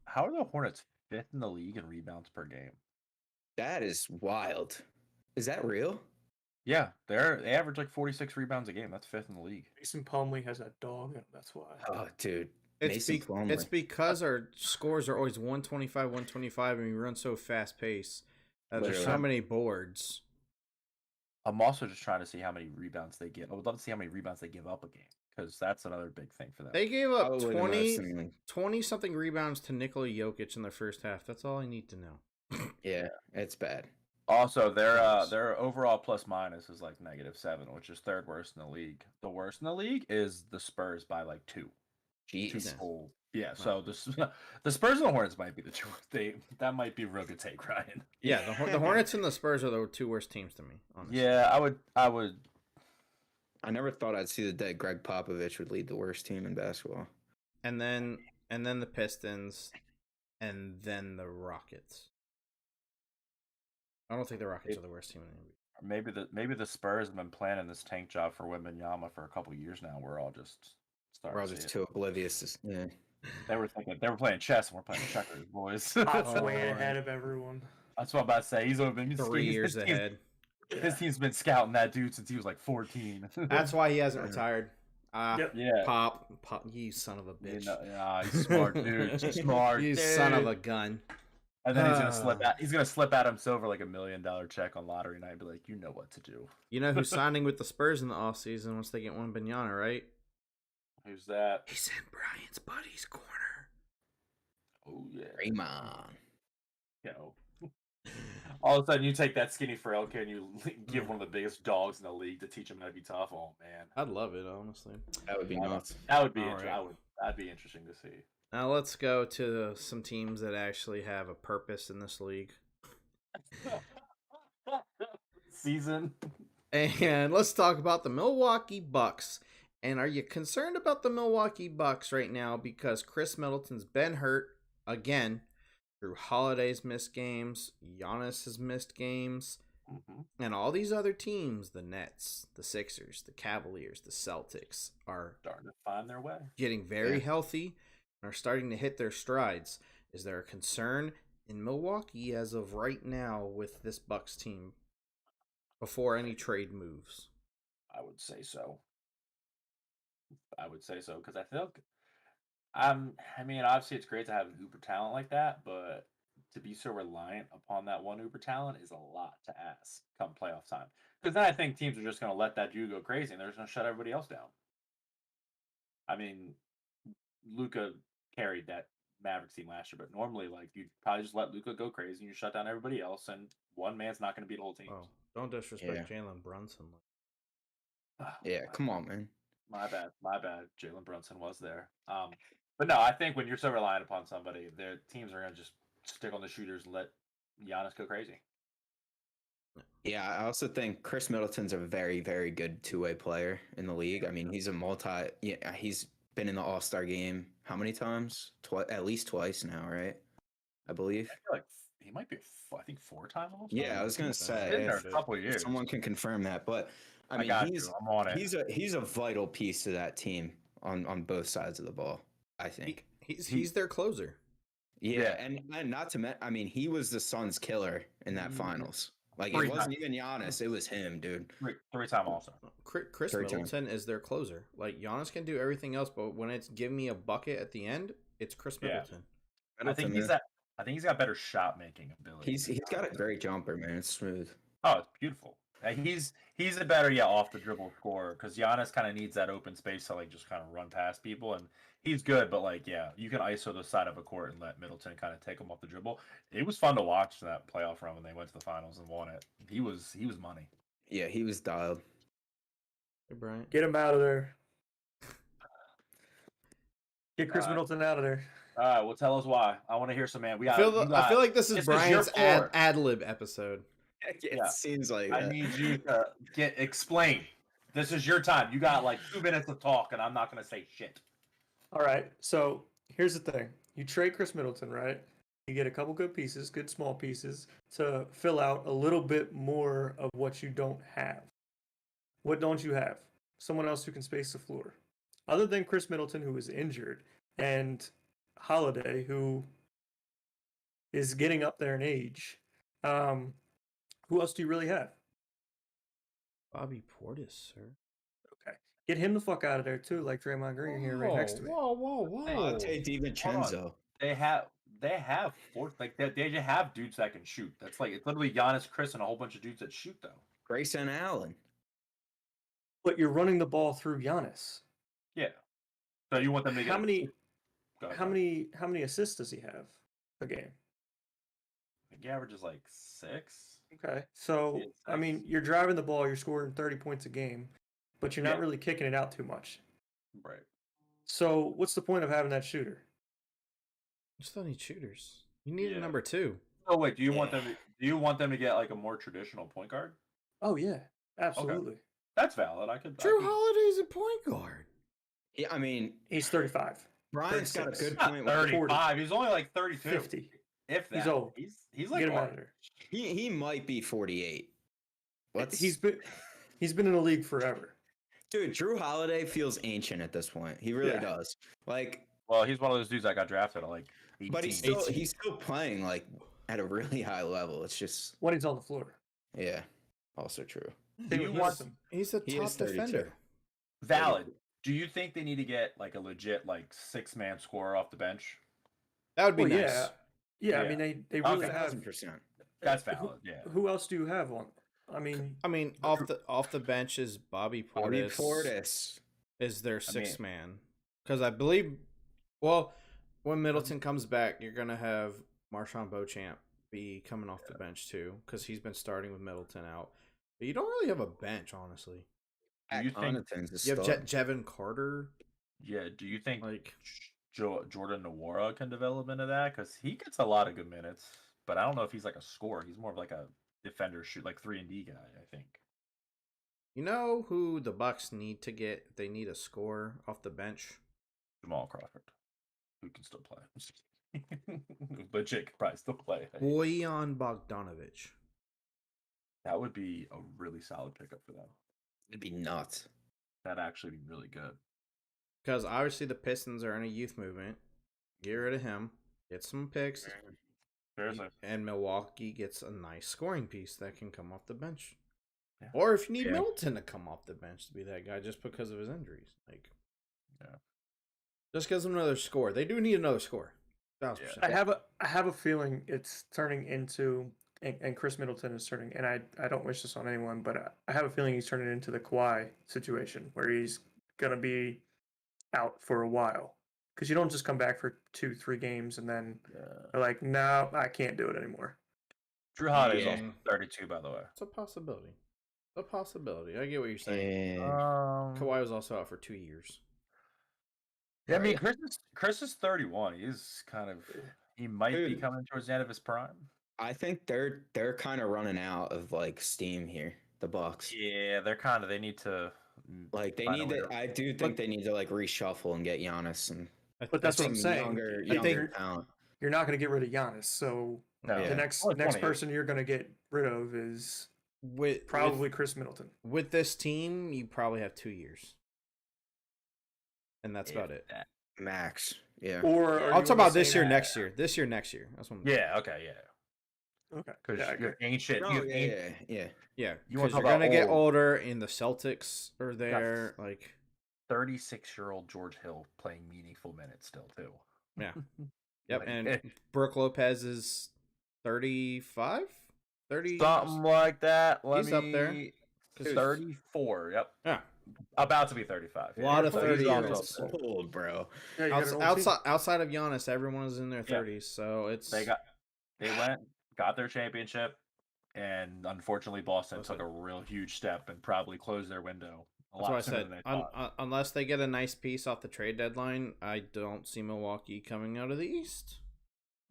S2: How are the Hornets 5th in the league in rebounds per game?
S3: That is wild. Is that real?
S2: Yeah, they average like 46 rebounds a game. That's 5th in the league.
S4: Mason Plumlee has that dog, and that's why.
S3: Oh, dude.
S1: It's because our scores are always 125, 125, and we run so fast pace. There's so many boards.
S2: I'm also just trying to see how many rebounds they give. I would love to see how many rebounds they give up a game because that's another big thing for them.
S1: They gave up 20-something rebounds to Nikola Jokic in the first half. That's all I need to know.
S3: Yeah, it's bad.
S2: Also, their overall plus minus is like -7, which is 3rd worst in the league. The worst in the league is the Spurs by like 2.
S3: Jeez.
S2: Yeah, so the Spurs and the Hornets might be the two. That might be a real good take, Ryan.
S1: Yeah, the Hornets and the Spurs are the 2 worst teams to me. Honestly.
S2: Yeah, I would.
S3: I never thought I'd see the day Greg Popovich would lead the worst team in basketball.
S1: And then the Pistons, and then the Rockets. I don't think the Rockets are the worst team in the league.
S2: Maybe the Spurs have been planning this tank job for Wembanyama for a couple years now. We're all just
S3: We're
S2: starting
S3: all
S2: to
S3: just
S2: see
S3: too oblivious. Yeah.
S2: They were thinking they were playing chess and we're playing checkers, boys.
S4: Hot's
S1: Oh,
S4: way
S1: right.
S4: ahead of everyone.
S2: That's what I'm about to say. He's been
S1: 3 years ahead.
S2: His team's been scouting that dude since he was like 14.
S1: That's why he hasn't retired.
S4: Yep.
S2: Yeah.
S1: Pop, you son of a bitch.
S2: Yeah, he's smart, dude. Smart,
S1: You
S2: dude.
S1: son of a gun.
S2: And then he's gonna slip out. He's gonna slip Adam Silver like $1 million check on lottery night and be like, "You know what to do."
S1: You know who's signing with the Spurs in the offseason once they get Wembanyama, right?
S2: Who's that?
S1: He's in Brian's buddy's corner.
S2: Oh yeah,
S3: Draymond.
S2: Yo. All of a sudden, you take that skinny frail kid and you give one of the biggest dogs in the league to teach him how to be tough. Oh man,
S1: I'd love it, honestly.
S3: That would be nuts.
S2: that would be
S1: All
S2: interesting.
S1: right.
S2: That'd be interesting to see.
S1: Now let's go to some teams that actually have a purpose in this league.
S2: Season.
S1: And let's talk about the Milwaukee Bucks. And are you concerned about the Milwaukee Bucks right now because Chris Middleton's been hurt again? Drew Holiday's missed games, Giannis has missed games, and all these other teams, the Nets, the Sixers, the Cavaliers, the Celtics, are
S2: Starting to find their way.
S1: getting very healthy and are starting to hit their strides. Is there a concern in Milwaukee as of right now with this Bucks team before any trade moves?
S2: I would say so. Because I think I mean, obviously it's great to have an uber talent like that, but to be so reliant upon that one uber talent is a lot to ask come playoff time. Because then I think teams are just going to let that dude go crazy and they're just going to shut everybody else down. I mean, Luka carried that Mavericks team last year, but normally, like, you probably just let Luka go crazy and you shut down everybody else, and one man's not going to beat the whole team.
S1: Oh, don't disrespect Jalen Brunson.
S3: Yeah, come on, man.
S2: My bad. Jalen Brunson was there. But no, I think when you're so reliant upon somebody, their teams are going to just stick on the shooters and let Giannis go crazy.
S3: Yeah, I also think Chris Middleton's a very, very good two-way player in the league. I mean, he's he's been in the All-Star game how many times? At least twice now, right? I believe.
S2: I feel like he might be, I think, 4-time All-Star.
S3: Yeah, I was gonna say
S2: been there a couple of years.
S3: Someone can confirm that, but I mean,
S2: I'm on it.
S3: he's a vital piece to that team on both sides of the ball. I think
S1: He's their closer.
S3: Yeah, and not to mention, I mean, he was the Suns' killer in that finals. Like, it wasn't even Giannis; it was him, dude.
S2: Three-time All-Star.
S1: Chris Middleton is their closer. Like, Giannis can do everything else, but when it's give me a bucket at the end, it's Chris Middleton.
S2: I think he's got better shot making ability.
S3: He's got a great jumper, man. It's smooth.
S2: Oh, it's beautiful. He's a better off the dribble scorer because Giannis kind of needs that open space to like just kind of run past people, and he's good. But like, yeah, you can ISO the side of a court and let Middleton kind of take him off the dribble. It was fun to watch that playoff run when they went to the finals and won it. He was money.
S3: Yeah, he was dialed.
S1: Hey, Brian,
S4: get him out of there. Get Chris Middleton out of there.
S2: All right, well, tell us why. I want to hear some, man.
S1: I feel like this is Brian's ad lib episode.
S3: It seems like
S2: I need you to explain. This is your time. You got like 2 minutes to talk, and I'm not going to say shit.
S4: All right. So here's the thing: you trade Chris Middleton, right? You get a couple good pieces, good small pieces, to fill out a little bit more of what you don't have. What don't you have? Someone else who can space the floor, other than Chris Middleton, who is injured, and Holiday, who is getting up there in age. Who else do you really have?
S1: Bobby Portis, sir.
S4: Okay. Get him the fuck out of there, too, like Draymond Green here right next to me.
S1: Whoa.
S3: Tate DiVincenzo.
S2: They have they just have dudes that can shoot. That's like, it's literally Giannis, Chris, and a whole bunch of dudes that shoot, though.
S3: Grayson Allen.
S4: But you're running the ball through Giannis.
S2: Yeah. So you want them to get
S4: how many assists does he have a game?
S2: I think he averages like 6.
S4: Okay. So, I mean, you're driving the ball, you're scoring 30 points a game, but you're not really kicking it out too much.
S2: Right.
S4: So, what's the point of having that shooter?
S1: You still need shooters. You need a number 2.
S2: Oh wait, do you want them to get like a more traditional point guard?
S4: Oh yeah, absolutely.
S2: Okay. That's valid.
S1: Drew Holiday's a point guard.
S3: Yeah, I mean,
S4: he's 35.
S3: Brian's
S4: 36.
S3: got a good point.
S2: 35. He's only like 32.
S4: 50.
S2: If that.
S4: He's old.
S2: He's like
S4: get him out of there.
S3: He might be 48.
S4: He's been in the league forever.
S3: Dude, Drew Holiday feels ancient at this point. He really does. Like,
S2: well, he's one of those dudes that got drafted at like 18.
S3: but he's still playing like at a really high level. It's just
S4: when he's on the floor.
S3: Yeah, also true.
S1: He's a top defender.
S2: Valid. Do you think they need to get like a legit like 6-man scorer off the bench?
S1: That would be nice.
S4: Yeah. I mean, they really have.
S3: 1,000%.
S2: That's valid. Yeah.
S4: Who else do you have on? I mean,
S1: off the bench is Bobby Portis.
S3: Bobby Portis
S1: is their 6-man, because I believe, well, when Middleton comes back, you're gonna have Marshawn Beauchamp be coming off the bench too, because he's been starting with Middleton out. But you don't really have a bench, honestly.
S2: Do you think
S1: you have Jevin Carter?
S2: Yeah. Do you think
S1: like
S2: Jordan Nwora can develop into that? Because he gets a lot of good minutes, but I don't know if he's like a scorer. He's more of like a defender, shoot like 3-and-D guy, I think.
S1: You know who the Bucks need to get? They need a scorer off the bench.
S2: Jamal Crawford, who can still play. Legit could probably still play.
S1: Bojan Bogdanovic.
S2: That would be a really solid pickup for them.
S3: It'd be nuts.
S2: That'd actually be really good.
S1: Because obviously the Pistons are in a youth movement. Get rid of him. Get some picks.
S2: Seriously.
S1: And Milwaukee gets a nice scoring piece that can come off the bench. Yeah. Or if you need Middleton to come off the bench to be that guy just because of his injuries. Just gives them another score. They do need another score. 1,000%.
S4: I have a feeling it's turning into, and Chris Middleton is turning, and I don't wish this on anyone, but I have a feeling he's turning into the Kawhi situation where he's going to be out for a while. Because you don't just come back for 2-3 games and then they're like, no, I can't do it anymore.
S2: Drew Holiday is also 32, by the way.
S1: It's a possibility. I get what you're saying. Kawhi was also out for 2 years.
S2: Yeah, I mean, Chris is 31. He might be coming towards the end of his prime.
S3: I think they're kind of running out of like steam here, the Bucks.
S2: Yeah, they need to
S3: I do think they need to like reshuffle and get Giannis and.
S4: But that's what I'm saying.
S3: Younger talent.
S4: You're not going to get rid of Giannis, so the next person you're going to get rid of is probably Chris Middleton.
S1: With this team, you probably have 2 years, and that's about it.
S3: Max, yeah.
S4: Or
S1: I'll talk about this year, next year. This year, next year. That's what.
S2: Okay. Because you're ancient.
S1: Yeah. Because you're gonna get older, and the Celtics are there, like.
S2: 36-year-old George Hill playing meaningful minutes still too.
S1: Yeah. Yep. And Brooke Lopez is 35, 30,
S2: something like that.
S1: He's up there.
S2: 34. Yep.
S1: Yeah.
S2: About to be 35.
S1: A lot of 30-year-olds.
S3: Old, bro.
S1: Yeah, outside of Giannis, everyone is in their 30s, so it's
S2: they got their championship, and unfortunately Boston took a real huge step and probably closed their window.
S1: That's what I said. Unless they get a nice piece off the trade deadline, I don't see Milwaukee coming out of the East.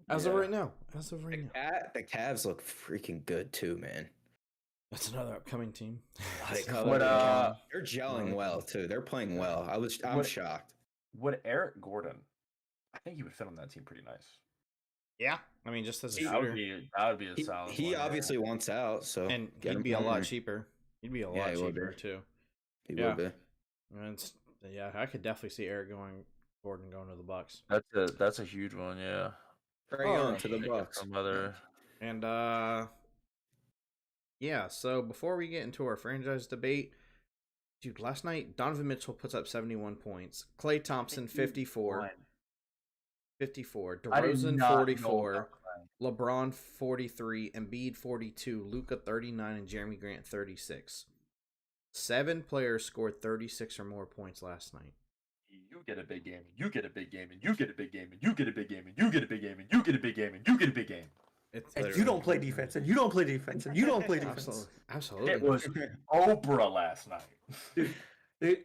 S1: As of right now.
S3: The Cavs look freaking good too, man.
S1: That's another upcoming team.
S3: They're gelling well too. They're playing well. I'm shocked.
S2: Would Eric Gordon? I think he would fit on that team pretty nice.
S1: Yeah, I mean, just as a shooter,
S2: that would be a solid.
S3: He obviously wants out, so
S1: and he'd be a lot cheaper. He'd be a lot cheaper too.
S3: He would be.
S1: And I could definitely see Gordon going to the Bucks.
S2: That's a huge one, yeah.
S3: Right on to the Bucks.
S1: And so before we get into our franchise debate, dude, last night Donovan Mitchell puts up 71 points. Klay Thompson 54. 54. DeRozan 44. LeBron 43. Embiid 42. Luka 39 and Jeremy Grant 36. 7 players scored 36 or more points last night.
S2: You get a big game, and you get a big game, and you get a big game, and you get a big game, and you get a big game, and you get a big game, and you get a big game.
S4: And you don't play defense, and you don't play defense, and you don't play defense.
S1: Absolutely.
S2: It was Oprah last night.
S4: Dude,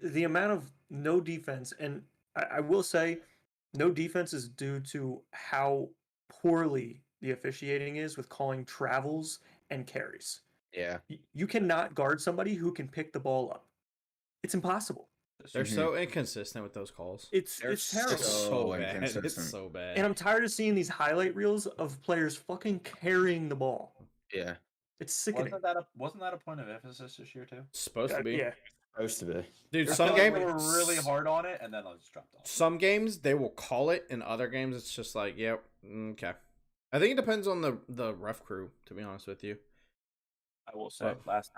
S4: the amount of no defense, and I will say, no defense is due to how poorly the officiating is with calling travels and carries.
S3: Yeah.
S4: You cannot guard somebody who can pick the ball up. It's impossible.
S1: They're so inconsistent with those calls.
S4: It's terrible.
S1: So bad. It's so bad.
S4: And I'm tired of seeing these highlight reels of players fucking carrying the ball.
S3: Yeah.
S4: It's sickening.
S2: Wasn't that a point of emphasis this year too?
S1: Supposed to be.
S4: Yeah.
S3: Supposed to be.
S1: Dude,
S2: I
S1: some
S2: feel like
S1: games
S2: they were really hard on it, and then I just dropped off.
S1: Some games they will call it, and other games it's just like, yep, okay. I think it depends on the ref crew, to be honest with you.
S2: I will say, last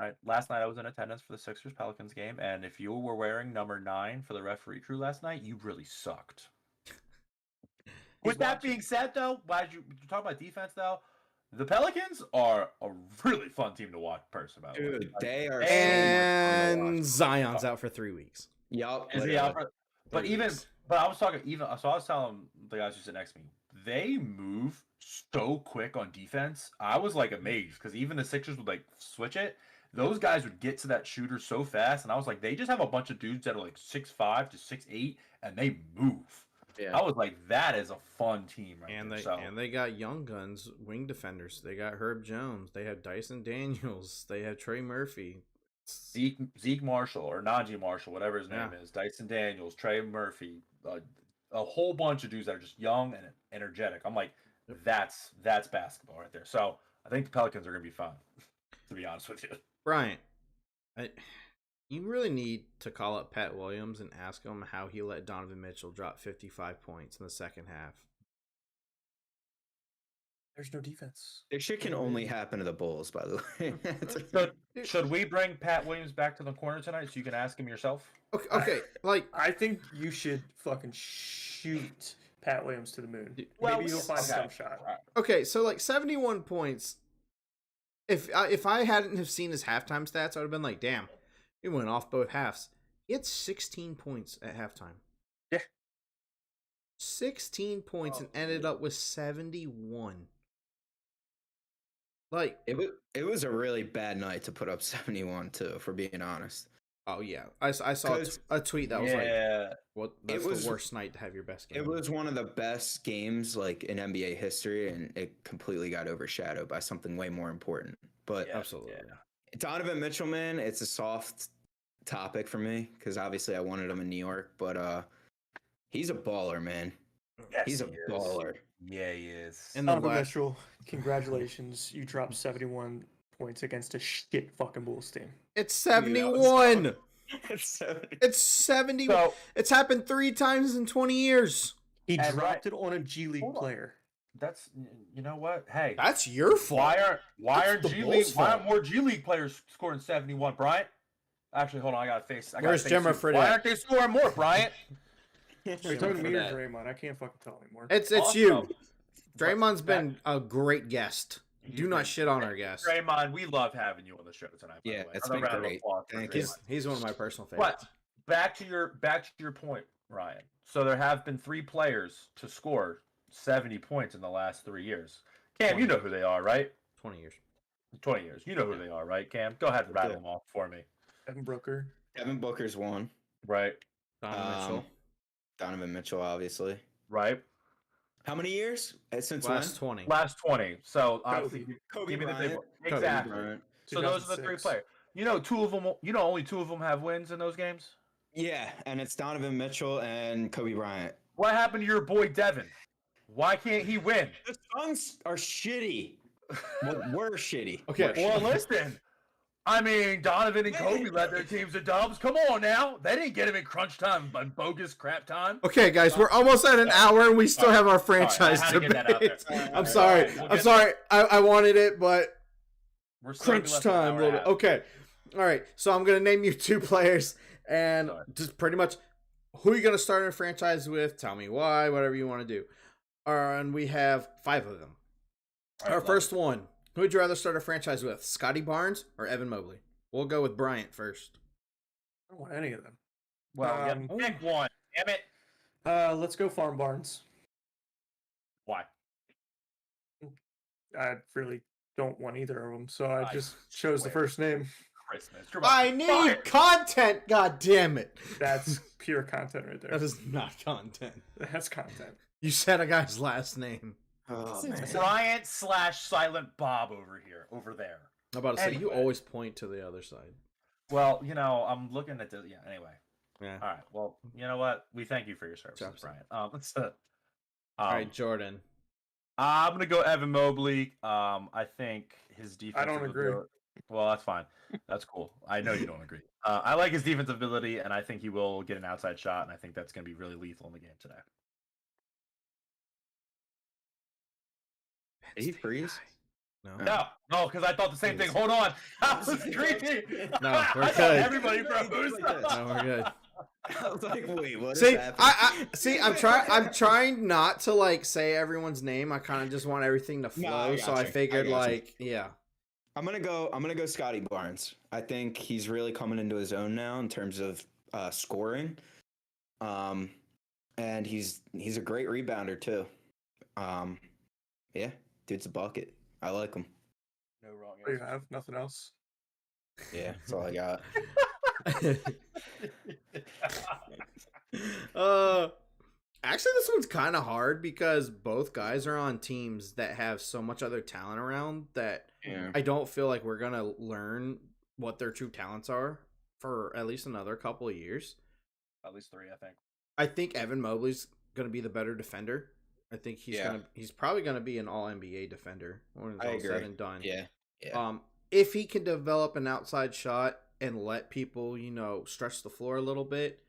S2: night I was in attendance for the Sixers Pelicans game, and if you were wearing number 9 for the referee crew last night, you really sucked. With that being said, though, you talk about defense, though, the Pelicans are a really fun team to watch.
S3: Dude, they are.
S1: And Zion's out for 3 weeks.
S3: Yup.
S2: Is he out for? But I was telling the guys who sit next to me, they move so quick on defense. I was like amazed because even the Sixers would like switch it. Those guys would get to that shooter so fast, and I was like, they just have a bunch of dudes that are like 6'5" to 6'8", and they move. Yeah. I was like, that is a fun team, right?
S1: And they got young guns, wing defenders. They got Herb Jones. They have Dyson Daniels. They have Trey Murphy.
S2: Zeke Marshall or Najee Marshall, whatever his name is. Dyson Daniels, Trey Murphy, a whole bunch of dudes that are just young and energetic. I'm like, that's basketball right there. So I think the Pelicans are going to be fun, to be honest with you.
S1: Bryant, you really need to call up Pat Williams and ask him how he let Donovan Mitchell drop 55 points in the second half.
S4: There's no defense.
S3: This shit can only happen to the Bulls, by the way.
S2: Should we bring Pat Williams back to the corner tonight so you can ask him yourself?
S1: Okay, like
S4: I think you should fucking shoot Pat Williams to the moon.
S2: Well,
S4: maybe you'll find some shot.
S1: Okay, so like 71 points. If I hadn't have seen his halftime stats, I would have been like, damn, he went off both halves. He had 16 points at halftime.
S2: Yeah.
S1: 16 points and ended up with 71. Like
S3: it was a really bad night to put up 71 too, for being honest.
S1: Oh yeah, I saw a tweet that was like, "What? That's the worst night to have your best game."
S3: It was one of the best games like in NBA history, and it completely got overshadowed by something way more important. But
S1: absolutely,
S3: Donovan Mitchell, man, it's a soft topic for me because obviously I wanted him in New York, but he's a baller, man.
S2: Yes,
S3: he's a baller.
S2: Yeah, he is.
S4: And Donovan Mitchell, congratulations, you dropped 71 points against a shit fucking Bulls team.
S1: It's 71. It's 70.
S2: So,
S1: it's happened 3 times in 20 years.
S4: He dropped it on a G League player.
S2: That's, you know what? Hey,
S1: that's your fault.
S2: Why aren't more G League players scoring 71, Bryant? Actually, hold on, I got to face.
S1: Where's Jimmer for that?
S2: Why aren't they scoring more, Bryant?
S4: You're talking to me or Draymond? I can't fucking tell anymore.
S1: It's you. Draymond's been a great guest. Do not shit on our guest.
S2: Draymond, we love having you on the show tonight.
S3: Yeah, it's been great.
S1: He's one of my personal favorites.
S2: But back to your point, Ryan. So there have been 3 players to score 70 points in the last 3 years. Cam, you know who they are, right?
S1: 20 years.
S2: 20 years. You know who they are, right, Cam? Go ahead and rattle them off for me.
S4: Devin Booker.
S3: Devin Booker's one.
S2: Right.
S3: Donovan Mitchell, obviously.
S2: Right.
S3: How many years? Since
S1: last
S3: when?
S1: 20.
S2: Last 20. So
S3: Kobe Bryant.
S2: Exactly.
S3: Bryant.
S2: So those are the 3 players. You know, only 2 of them have wins in those games?
S3: Yeah, and it's Donovan Mitchell and Kobe Bryant.
S2: What happened to your boy Devin? Why can't he win?
S3: The Suns are shitty. Well, we're shitty.
S1: Okay.
S2: Well, listen. I mean, Donovan and Kobe led their teams to dubs. Come on now. They didn't get him in crunch time, but bogus crap time.
S1: Okay, guys, we're almost at an hour and we still have our franchise debate. I'm sorry. I wanted it, but
S2: we're
S1: crunch time. Okay. All right. So I'm going to name you 2 players and just pretty much who you're going to start a franchise with. Tell me why, whatever you want to do. And we have 5 of them. Our first one. Who would you rather start a franchise with, Scotty Barnes or Evan Mobley? We'll go with Bryant first.
S4: I don't want any of them.
S2: Well, pick one. Damn it.
S4: Let's go Farm Barnes.
S2: Why?
S4: I really don't want either of them, so I just chose the first name.
S2: Christmas.
S1: I need content, god damn it.
S4: That's pure content right there.
S1: That is not content.
S4: That's content.
S1: You said a guy's last name.
S3: Oh,
S2: Bryant / Silent Bob over there.
S1: I'm about to say, you always point to the other side.
S2: Well, you know, I'm looking at anyway.
S1: Yeah.
S2: All right. Well, you know what? We thank you for your services, Bryant.
S1: All right, Jordan.
S2: I'm gonna go Evan Mobley. I think his defensive
S4: don't agree.
S2: ability. Well, that's fine. That's cool. I know you don't agree. I like his defensive ability, and I think he will get an outside shot, and I think that's gonna be really lethal in the game today.
S3: Did he freeze?
S2: No, because I thought the same thing. Hold on, I was screaming.
S1: No, we're
S2: I
S1: good.
S2: thought everybody froze.
S1: No, we're good.
S3: I was like, wait, what?
S1: See, I'm trying not to like say everyone's name. I kind of just want everything to
S3: No,
S1: flow.
S3: I
S1: So I
S3: gotcha.
S1: figured,
S3: I gotcha.
S1: like, yeah.
S3: I'm gonna go Scotty Barnes. I think he's really coming into his own now in terms of scoring. And he's a great rebounder too. Yeah, dude's a bucket. I like him.
S2: No wrong
S4: What do you
S2: answer.
S4: have? Nothing else?
S3: Yeah, that's all I got.
S1: Actually, this one's kind of hard because both guys are on teams that have so much other talent around that
S3: Yeah.
S1: I don't feel like we're gonna learn what their true talents are for at least another couple of years.
S2: At least 3, I think.
S1: I think Evan Mobley's gonna be the better defender. I think he's probably gonna be an All NBA defender when it's
S3: I
S1: all
S3: agree.
S1: said and done.
S3: Yeah.
S1: If he can develop an outside shot and let people, stretch the floor a little bit,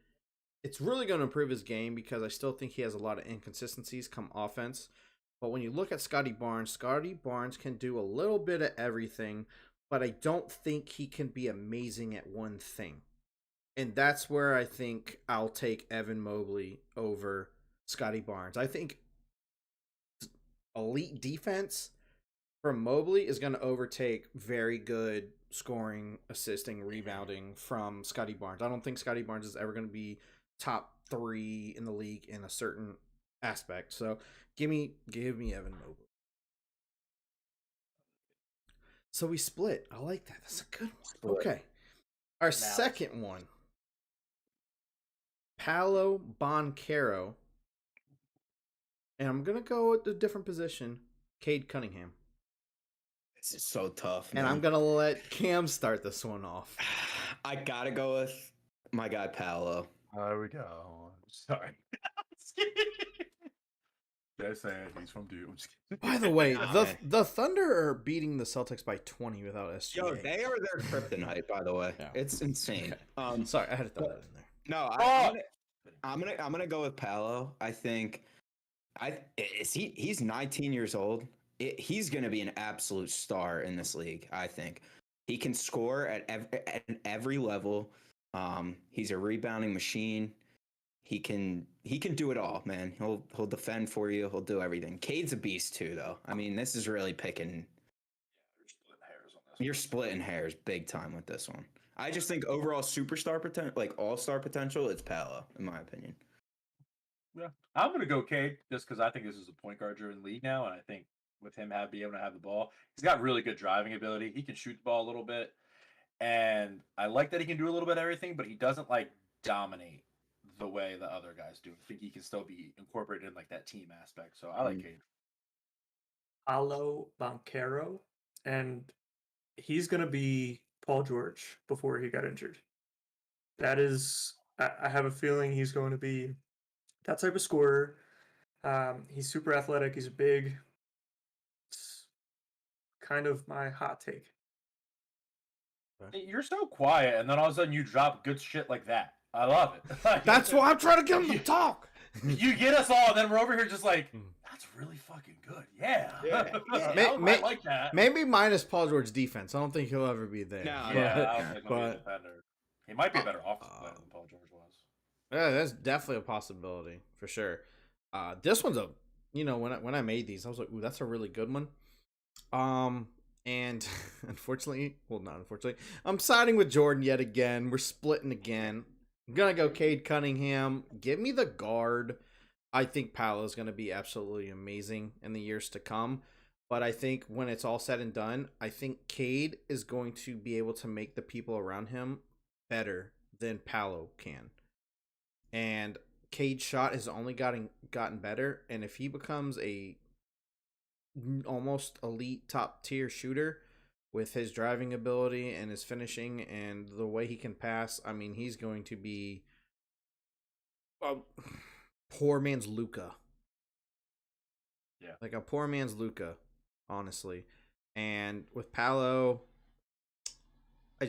S1: it's really going to improve his game because I still think he has a lot of inconsistencies come offense. But when you look at Scotty Barnes can do a little bit of everything, but I don't think he can be amazing at one thing. And that's where I think I'll take Evan Mobley over Scotty Barnes. I think elite defense from Mobley is going to overtake very good scoring, assisting, rebounding from Scotty Barnes. I don't think Scotty Barnes is ever going to be top 3 in the league in a certain aspect. So give me Evan Mobley. So we split. I like that. That's a good one.
S3: Split.
S1: Okay. Our second one. Paolo Banchero. And I'm going to go with a different position. Cade Cunningham.
S3: This is so tough, man.
S1: And I'm going to let Cam start this one off.
S3: I gotta go with my guy Paolo.
S2: There we go. Sorry. Did I say it? He's from Duke.
S1: By the way,
S3: Nah,
S1: the
S3: man.
S1: the Thunder are beating the Celtics by 20 without SGA.
S3: Yo, they are their kryptonite, by the way.
S1: Yeah.
S3: It's insane.
S1: Okay. Sorry, I had to throw that in there.
S3: No, I'm gonna go with Paolo. I think he's 19 years old. He's gonna be an absolute star in this league. I think he can score at every level. He's a rebounding machine. He can do it all, man. He'll defend for you. He'll do everything. Cade's a beast too, though. I mean, this is really picking. You're splitting hairs big time with this one. I just think overall superstar potential, like all-star potential, it's Paolo, in my opinion.
S2: Yeah, I'm gonna go Cade just because I think this is a point guard-driven league now, and I think with him being able to have the ball, he's got really good driving ability. He can shoot the ball a little bit, and I like that he can do a little bit of everything, but he doesn't like dominate the way the other guys do. I think he can still be incorporated in like that team aspect. So I like Cade.
S4: Paolo Banchero, and he's going to be Paul George before he got injured. That is, I have a feeling he's going to be that type of scorer. He's super athletic. He's big. It's kind of my hot take.
S2: You're so quiet, and then all of a sudden you drop good shit like that. I love it. Like,
S1: That's why I'm trying to get him to talk.
S2: You get us all, and then we're over here just like, that's really fucking good. Yeah. I like that.
S1: Maybe minus Paul George's defense. I don't think he'll ever be there.
S3: No,
S2: I don't think he'll be a defender. He might be a better offensive player than Paul George was.
S1: Yeah, that's definitely a possibility for sure. This one's when I made these, I was like, ooh, that's a really good one. And not unfortunately, I'm siding with Jordan yet again. We're splitting again. I'm gonna go Cade Cunningham. Give me the guard. I think Paolo's gonna be absolutely amazing in the years to come. But I think when it's all said and done, I think Cade is going to be able to make the people around him better than Paolo can. And Cade's shot has only gotten better, and if he becomes a almost elite top tier shooter with his driving ability and his finishing and the way he can pass, I mean, he's going to be poor man's Luka.
S2: Yeah.
S1: Like a poor man's Luca, honestly. And with Paolo, I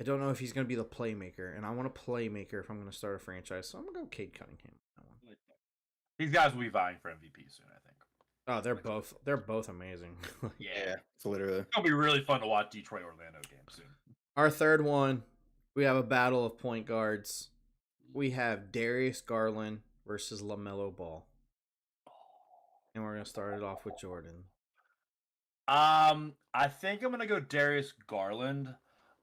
S1: don't know if he's going to be the playmaker, and I want a playmaker if I'm going to start a franchise, so I'm going to go Cade Cunningham on that one.
S2: These guys will be vying for MVP soon, I think.
S1: Oh, they're both amazing.
S3: Yeah, it's literally.
S2: It'll be really fun to watch Detroit Orlando game soon.
S1: Our third one, we have a battle of point guards. We have Darius Garland versus LaMelo Ball. And we're going to start it off with Jordan.
S2: I think I'm gonna go Darius Garland.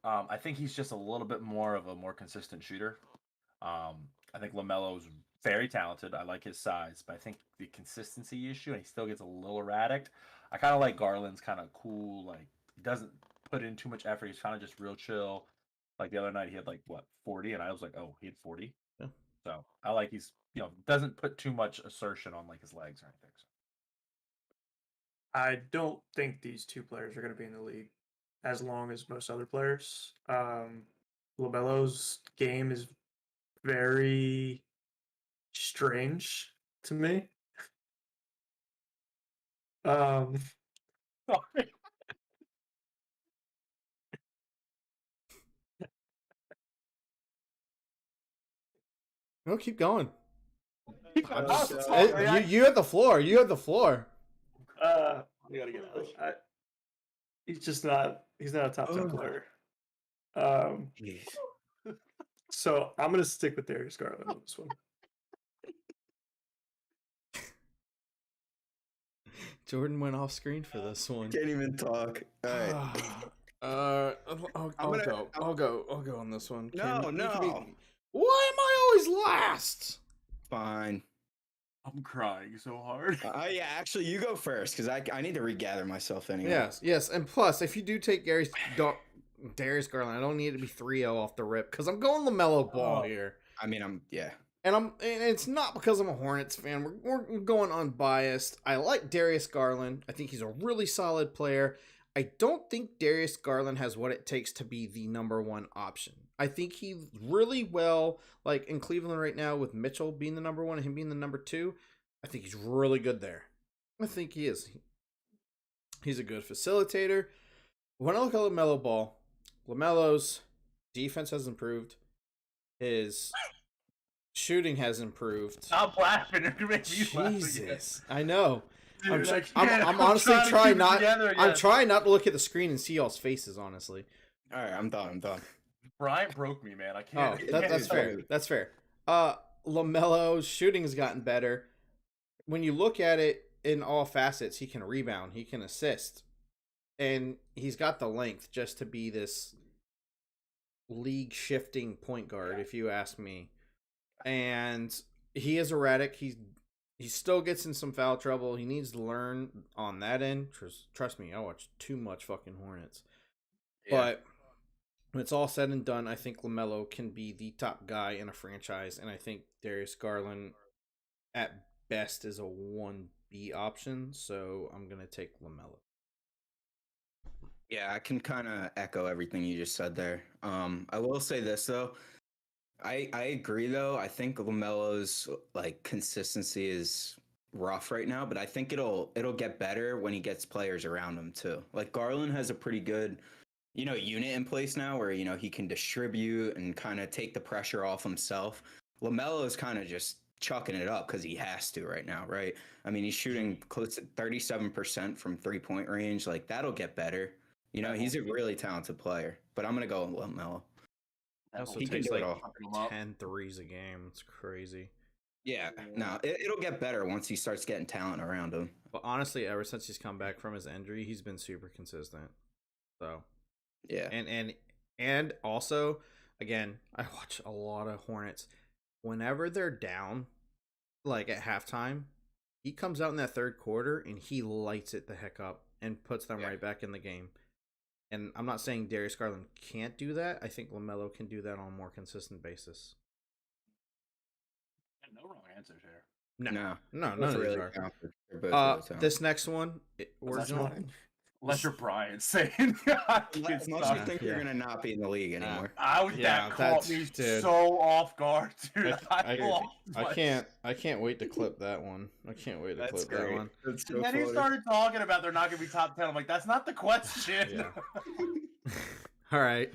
S2: I think he's just a little bit more of a more consistent shooter. I think LaMelo's very talented. I like his size, but I think the consistency issue, and he still gets a little erratic. I kind of like Garland's kind of cool, like he doesn't put in too much effort. He's kind of just real chill. Like the other night, he had like 40, and I was like, oh, he had 40.
S1: Yeah.
S2: So I like he's doesn't put too much assertion on like his legs or anything. So.
S4: I don't think these two players are going to be in the league as long as most other players. LaMelo's game is very strange to me.
S2: Sorry.
S1: No, keep going.
S2: Sorry,
S1: You had the floor. You had the floor.
S4: We gotta get out. He's just not. He's not a top 10 player.
S3: Jeez.
S4: So I'm gonna stick with Darius Garland on this one.
S1: Jordan went off screen for this one.
S3: Can't even talk. All right.
S1: I'll go on this one.
S3: No.
S1: Why am I always last?
S3: Fine.
S2: I'm crying so hard.
S3: Yeah, actually, you go first because I need to regather myself anyway.
S1: Yes, and plus, if you do take Darius Garland, I don't need it to be 3-0 off the rip because I'm going LaMelo Ball here.
S3: I mean, yeah.
S1: And it's not because I'm a Hornets fan. We're going unbiased. I like Darius Garland. I think he's a really solid player. I don't think Darius Garland has what it takes to be the number one option. I think he really well, like in Cleveland right now with Mitchell being the number one and him being the number two, I think he's really good there. I think he is. He's a good facilitator. When I look at LaMelo Ball, LaMelo's defense has improved. His shooting has improved.
S2: Stop laughing.
S1: Jesus, I know.
S2: Dude,
S1: I'm honestly trying not. I'm trying not to look at the screen and see y'all's faces. Honestly.
S3: All right, I'm done.
S2: Brian broke me, man. I can't.
S1: Oh, that's fair. That's fair. LaMelo's shooting has gotten better. When you look at it in all facets, he can rebound, he can assist, and he's got the length just to be this league shifting point guard, if you ask me. And he is erratic. He still gets in some foul trouble. He needs to learn on that end. Trust me, I watch too much fucking Hornets. Yeah. But when it's all said and done, I think LaMelo can be the top guy in a franchise, and I think Darius Garland at best is a 1B option, so I'm going to take LaMelo.
S3: Yeah, I can kind of echo everything you just said there. I will say this, though. I agree, though. I think LaMelo's like consistency is rough right now, but I think it'll get better when he gets players around him, too. Like, Garland has a pretty good unit in place now where, he can distribute and kind of take the pressure off himself. LaMelo is kind of just chucking it up because he has to right now, right? I mean, he's shooting close to 37% from 3-point range. Like, that'll get better. He's a really talented player, but I'm going to go with LaMelo.
S1: Also takes like 10 threes a game. It's crazy.
S3: Yeah, no, it'll get better once he starts getting talent around him.
S1: But honestly, ever since he's come back from his injury, he's been super consistent. So,
S3: yeah.
S1: And also, again, I watch a lot of Hornets. Whenever they're down, like at halftime, he comes out in that third quarter and he lights it the heck up and puts them right back in the game. And I'm not saying Darius Garland can't do that. I think LaMelo can do that on a more consistent basis.
S2: No wrong answers here.
S1: No, none of these are. This next one,
S2: Unless you're Brian saying I
S3: Unless you think you're gonna not be in the league anymore.
S2: that caught me so off guard, dude.
S1: I can't wait to clip that one. I can't wait to clip that one.
S3: That's so
S2: and then
S3: funny.
S2: he started talking about they're not gonna be top 10. I'm like, that's not the question.
S1: Yeah. All right.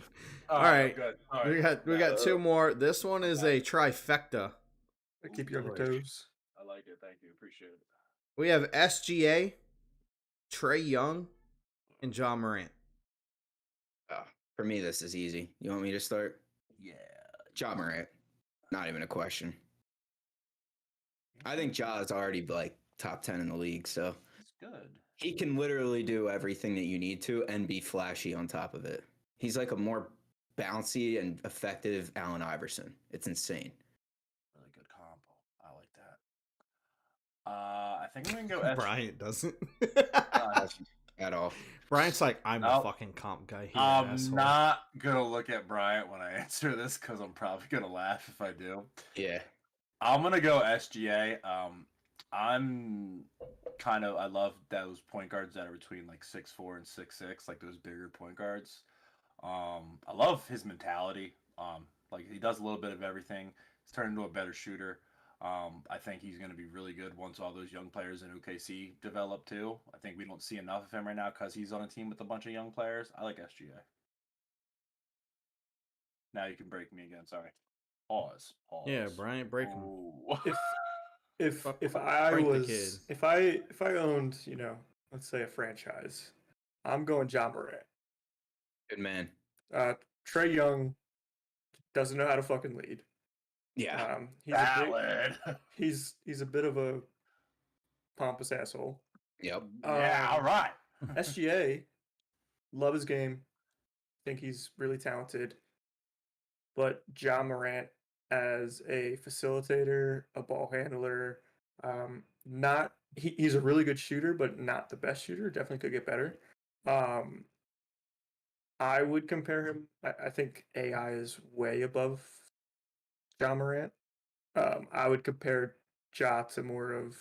S2: All right. Good. All right.
S1: We got two more. This one is a trifecta.
S4: Keep you on your toes.
S2: I like it. Thank you. Appreciate it.
S1: We have SGA, Trae Young, and John Morant.
S3: For me, this is easy. You want me to start?
S2: Yeah.
S3: Ja Morant. Not even a question. I think Ja is already like top 10 in the league, so
S2: It's good.
S3: he can literally do everything that you need to and be flashy on top of it. He's like a more bouncy and effective Allen Iverson. It's insane.
S2: Really good combo. I like that. I think I'm gonna go.
S1: Bryant doesn't.
S3: At all.
S1: Bryant's like, I'm a fucking comp guy.
S2: I'm not gonna look at Bryant when I answer this because I'm probably gonna laugh if I do.
S3: Yeah.
S2: I'm gonna go SGA. I love those point guards that are between like 6'4" and 6'6", like those bigger point guards. I love his mentality. Like he does a little bit of everything. He's turned into a better shooter. I think he's going to be really good once all those young players in OKC develop too. I think we don't see enough of him right now because he's on a team with a bunch of young players. I like SGA. Now you can break me again. Sorry. Pause.
S1: Yeah, Bryant, break him.
S4: If I owned, let's say a franchise, I'm going Ja Morant.
S3: Good man.
S4: Trae Young doesn't know how to fucking lead.
S3: Yeah.
S4: He's a bit of a pompous asshole.
S3: Yep.
S2: Yeah, all right.
S4: SGA, love his game. Think he's really talented. But Ja Morant as a facilitator, a ball handler, he's a really good shooter, but not the best shooter. Definitely could get better. I would compare him. I think AI is way above Ja Morant. I would compare Ja to more of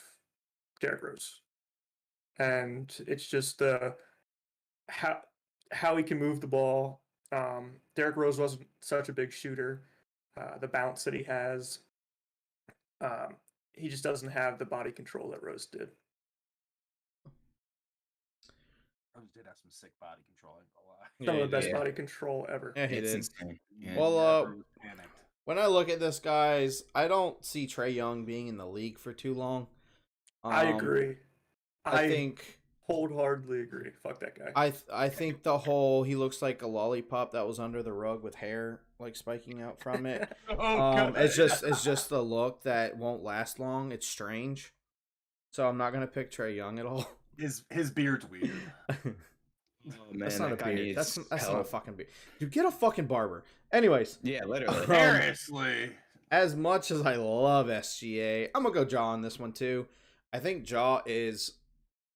S4: Derrick Rose, and it's just how he can move the ball. Derrick Rose wasn't such a big shooter. The bounce that he has, he just doesn't have the body control that Rose did.
S2: Rose did have some sick body control.
S4: Some of the best body control ever.
S1: Yeah, he did.
S3: Yeah.
S1: Well, when I look at this, guys, I don't see Trae Young being in the league for too long.
S4: I agree.
S1: I think
S4: wholeheartedly agree. Fuck that guy.
S1: I think he looks like a lollipop that was under the rug with hair like spiking out from it. It's just a look that won't last long. It's strange. So I'm not gonna pick Trae Young at all.
S2: His beard's weird.
S3: Oh, man,
S1: that's not a beard. That's not a fucking beard. You get a fucking barber. Anyways.
S3: Yeah, literally.
S2: Seriously.
S1: As much as I love SGA, I'm gonna go Ja on this one too. I think Ja is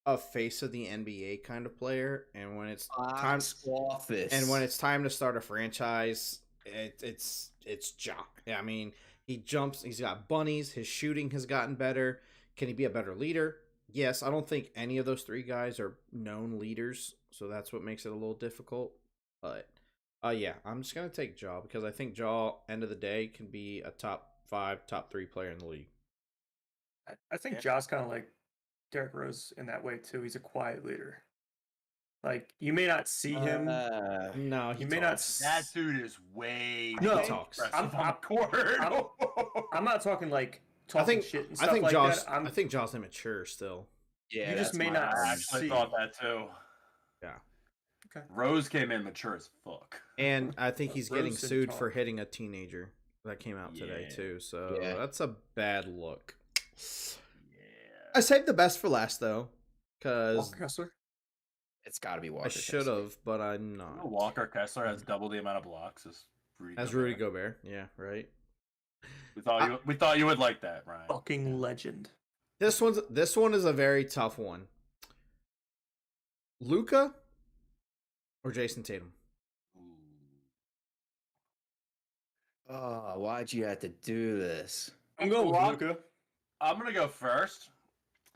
S1: a face of the NBA kind of player, and when it's time to start a franchise, it's Ja. Yeah, I mean, he jumps. He's got bunnies. His shooting has gotten better. Can he be a better leader? Yes. I don't think any of those three guys are known leaders, so that's what makes it a little difficult. But yeah, I'm just gonna take Ja because I think Ja, end of the day, can be a top 5, top 3 player in the league.
S4: I think Ja's kind of like Derrick Rose in that way too. He's a quiet leader. Like you may not see him.
S1: No,
S4: you may not.
S2: That dude is way.
S1: No, he talks.
S2: I'm
S4: not talking like talking shit and stuff
S1: I think
S4: like
S1: Ja's,
S4: that.
S1: I think Ja's immature still.
S3: Yeah,
S4: you just may not.
S2: I actually thought that too.
S1: Yeah.
S4: Okay.
S2: Rose came in mature as fuck.
S1: And I think he's getting sued for hitting a teenager. That came out today too. So that's a bad look. I saved the best for last though, because
S4: Walker Kessler.
S3: It's got to be Walker.
S1: I should have, but I'm not.
S2: Walker Kessler has double the amount of blocks as
S1: Rudy Gobert. Yeah, right.
S2: We thought you would like that, Ryan.
S4: Fucking legend.
S1: This one is a very tough one. Luka or Jason Tatum?
S3: Oh, why'd you have to do this?
S4: I'm going with Luka.
S2: I'm gonna go first.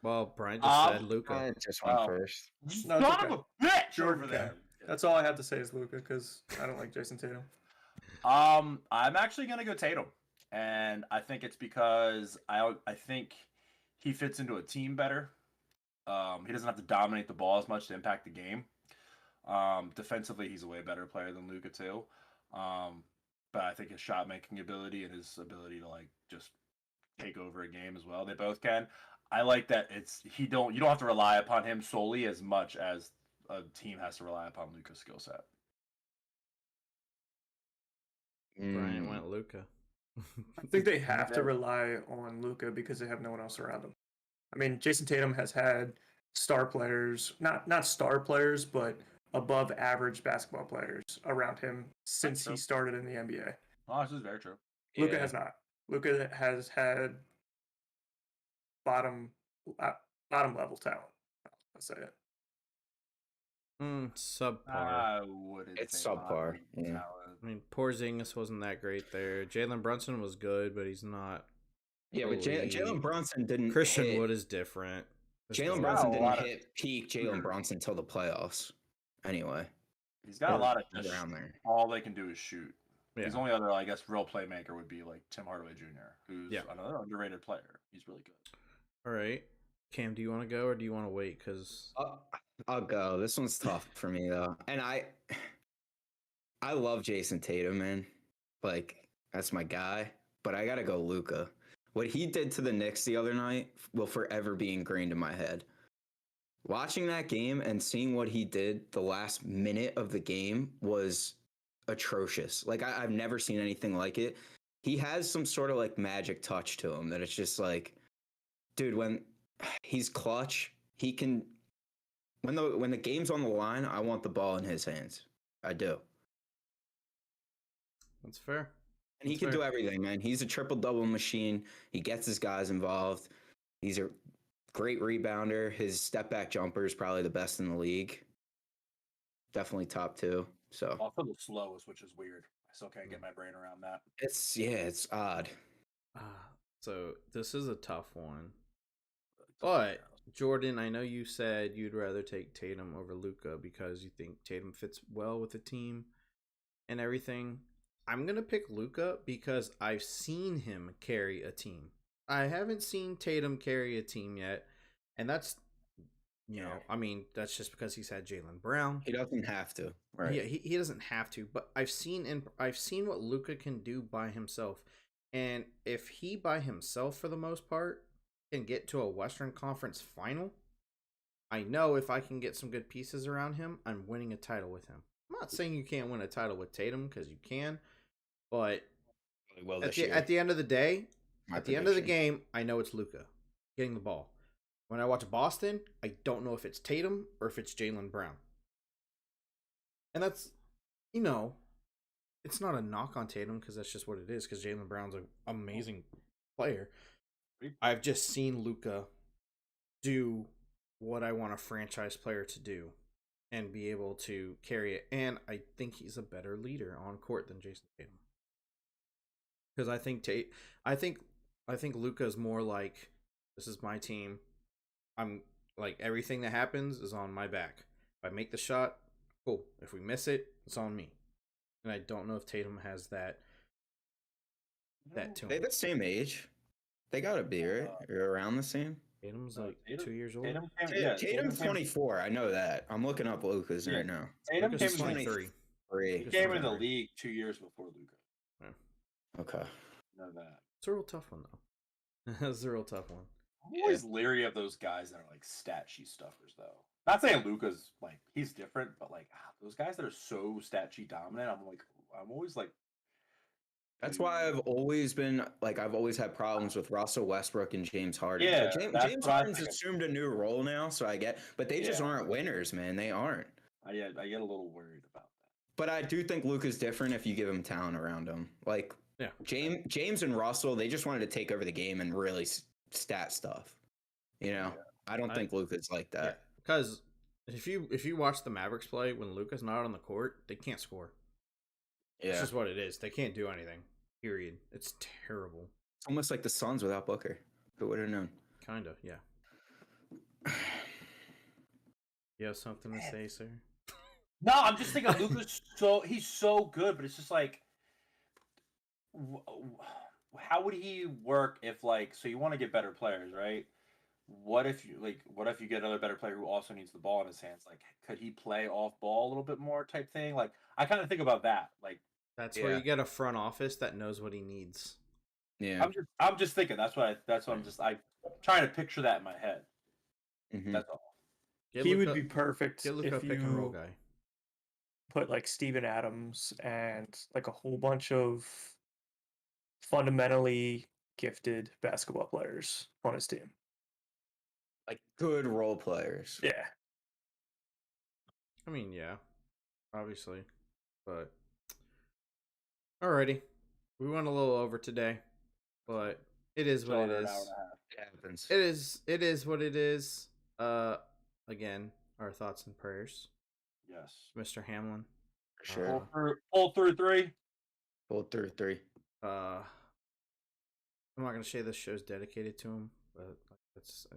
S1: Well, Brian just said Luca.
S3: I just went first.
S4: No,
S2: Son
S4: it's
S2: of
S4: okay.
S2: a bitch
S4: Jordan
S2: over there.
S4: can. That's all I have to say is Luca because I don't like Jason Tatum.
S2: I'm actually gonna go Tatum, and I think it's because I think he fits into a team better. He doesn't have to dominate the ball as much to impact the game. Defensively, he's a way better player than Luka too. But I think his shot making ability and his ability to like just take over a game as well, they both can. I like that you don't have to rely upon him solely as much as a team has to rely upon Luka's skill set.
S1: Brian went Luca.
S4: I think they have to rely on Luka because they have no one else around him. I mean, Jason Tatum has had star players, not star players, but above average basketball players around him since he started in the NBA.
S2: Oh, this is very true.
S4: Luka has not. Luka has had bottom level talent. I'll say it.
S1: Subpar.
S3: It's subpar. Yeah.
S1: I mean, Porzingis wasn't that great there. Jalen Brunson was good, but he's not.
S3: Yeah, but Jalen Brunson didn't.
S1: Christian Wood is different.
S3: Jalen Brunson didn't hit peak Jalen Brunson until the playoffs. Anyway,
S2: he's got a lot of just
S3: around there.
S2: All they can do is shoot.
S1: Yeah.
S2: His only other, I guess, real playmaker would be like Tim Hardaway Jr., who's another underrated player. He's really good.
S1: All right, Cam, do you want to go or do you want to wait? Because
S3: I'll go. This one's tough for me though, and I love Jason Tatum, man. Like that's my guy, but I gotta go Luka. What he did to the Knicks the other night will forever be ingrained in my head. Watching that game and seeing what he did the last minute of the game was atrocious. Like I've never seen anything like it. He has some sort of like magic touch to him that it's just like, dude, when he's clutch, he can. When the game's on the line, I want the ball in his hands. I do.
S1: That's fair.
S3: And he can do everything, man. He's a triple-double machine. He gets his guys involved. He's a great rebounder. His step-back jumper is probably the best in the league. Definitely top two. So
S2: also the slowest, which is weird. I still can't get my brain around that.
S3: It's odd.
S1: So this is a tough one. But Jordan, I know you said you'd rather take Tatum over Luka because you think Tatum fits well with the team and everything. I'm going to pick Luka because I've seen him carry a team. I haven't seen Tatum carry a team yet. And that's, I mean, that's just because he's had Jaylen Brown.
S3: He doesn't have to. Right.
S1: Yeah, he doesn't have to. But I've seen what Luka can do by himself. And if he by himself, for the most part, can get to a Western Conference final, I know if I can get some good pieces around him, I'm winning a title with him. I'm not saying you can't win a title with Tatum because you can, but at the end of the day, the end of the game, I know it's Luka getting the ball. When I watch Boston, I don't know if it's Tatum or if it's Jaylen Brown. And that's, it's not a knock on Tatum because that's just what it is because Jaylen Brown's an amazing player. I've just seen Luka do what I want a franchise player to do and be able to carry it. And I think he's a better leader on court than Jason Tatum. Because I think Luka's more like, this is my team. I'm like, everything that happens is on my back. If I make the shot, cool. If we miss it, it's on me. And I don't know if Tatum has that to him.
S3: They're the same age. They gotta be, right? You're around the same.
S1: Tatum's like 2 years old.
S3: Tatum's 24. I know that. I'm looking up Luka's right now.
S2: Tatum came
S1: 23.
S2: He came in the league 2 years before Luka.
S1: Yeah.
S3: Okay.
S2: Know that.
S1: It's a real tough one though. It's a real tough one.
S2: I'm always leery of those guys that are like stat sheet stuffers, though. Not saying Luka's like he's different, but like those guys that are so stat sheet dominant, I'm always like.
S3: That's why I've always had problems with Russell Westbrook and James Harden.
S2: Yeah,
S3: James Harden's assumed a new role now, so but they just aren't winners, man. They aren't.
S2: I get a little worried about that.
S3: But I do think Luka's different if you give him talent around him. Like James and Russell, they just wanted to take over the game and really stat stuff. I don't think Luka's like that.
S1: Because if you watch the Mavericks play when Luka's not on the court, they can't score. Yeah. It's just what it is. They can't do anything. Period. It's terrible.
S3: It's almost like the Suns without Booker. Who would have known?
S1: Kinda, yeah. You have something to say, sir?
S2: No, I'm just thinking Luka's he's so good, but it's just like, how would he work if so you want to get better players, right? What if you get another better player who also needs the ball in his hands? Like, could he play off ball a little bit more type thing? Like, I kind of think about that. Like,
S1: That's where you get a front office that knows what he needs.
S3: Yeah.
S2: I'm just thinking. I'm trying to picture that in my head.
S3: Mm-hmm.
S2: That's all.
S4: He would be perfect
S1: Get Luka
S4: if
S1: pick and roll
S4: you
S1: guy.
S4: put like Steven Adams and like a whole bunch of fundamentally gifted basketball players on his team.
S3: Like good role players.
S4: Yeah.
S1: I mean, yeah, obviously, but alrighty, we went a little over today, but it is what it is.
S3: It happens.
S1: It is what it is. Again, our thoughts and prayers.
S2: Yes,
S1: Mr. Hamlin.
S3: For sure.
S2: Pull through 3.
S3: Pull through 3.
S1: I'm not gonna say this show's dedicated to him, but it's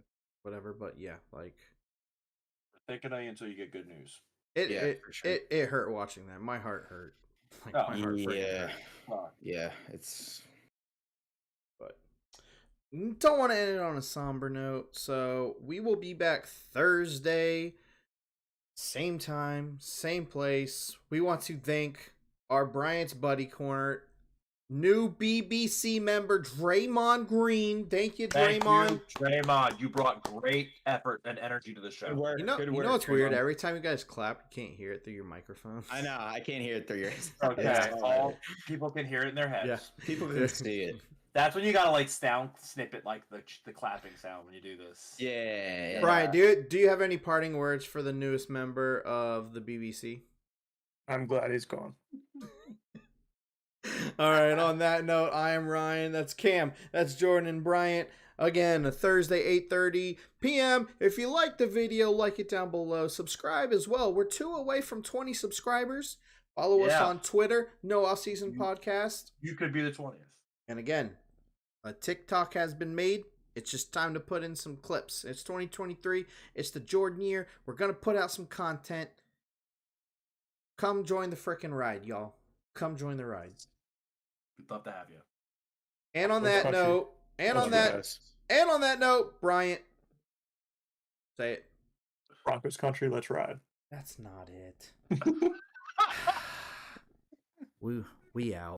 S1: whatever. But yeah, like
S2: thinking of you until you get good news.
S3: For sure.
S1: It hurt watching that. My heart hurt. Like, my heart freaking hurt.
S3: Yeah, it's.
S1: But don't want to end it on a somber note, so we will be back Thursday, same time, same place. We want to thank our Bryant's Buddy Corner new BBC member Draymond Green. Thank you, Draymond.
S2: Draymond, you brought great effort and energy to the show.
S3: Good work.
S1: You know what's weird? Every time you guys clap, you can't hear it through your microphone.
S3: I know. I can't hear it through yours.
S2: Okay, all people can hear it in their heads.
S1: Yeah,
S3: people can see it.
S2: That's when you gotta sound snippet the clapping sound when you do this.
S3: Yeah.
S1: Brian, do you have any parting words for the newest member of the BBC?
S4: I'm glad he's gone.
S1: All right, on that note, I am Ryan. That's Cam. That's Jordan and Bryant. Again, a Thursday, 8:30 p.m. If you like the video, like it down below. Subscribe as well. We're 2 away from 20 subscribers. Follow us on Twitter, No Offseason Podcast.
S2: You could be the 20th.
S1: And again, a TikTok has been made. It's just time to put in some clips. It's 2023. It's the Jordan year. We're going to put out some content. Come join the frickin' ride, y'all. Come join the ride.
S2: We'd love to have you.
S1: And on that note, on that note, Bryant, say it.
S4: Broncos country, let's ride.
S1: That's not it. We out.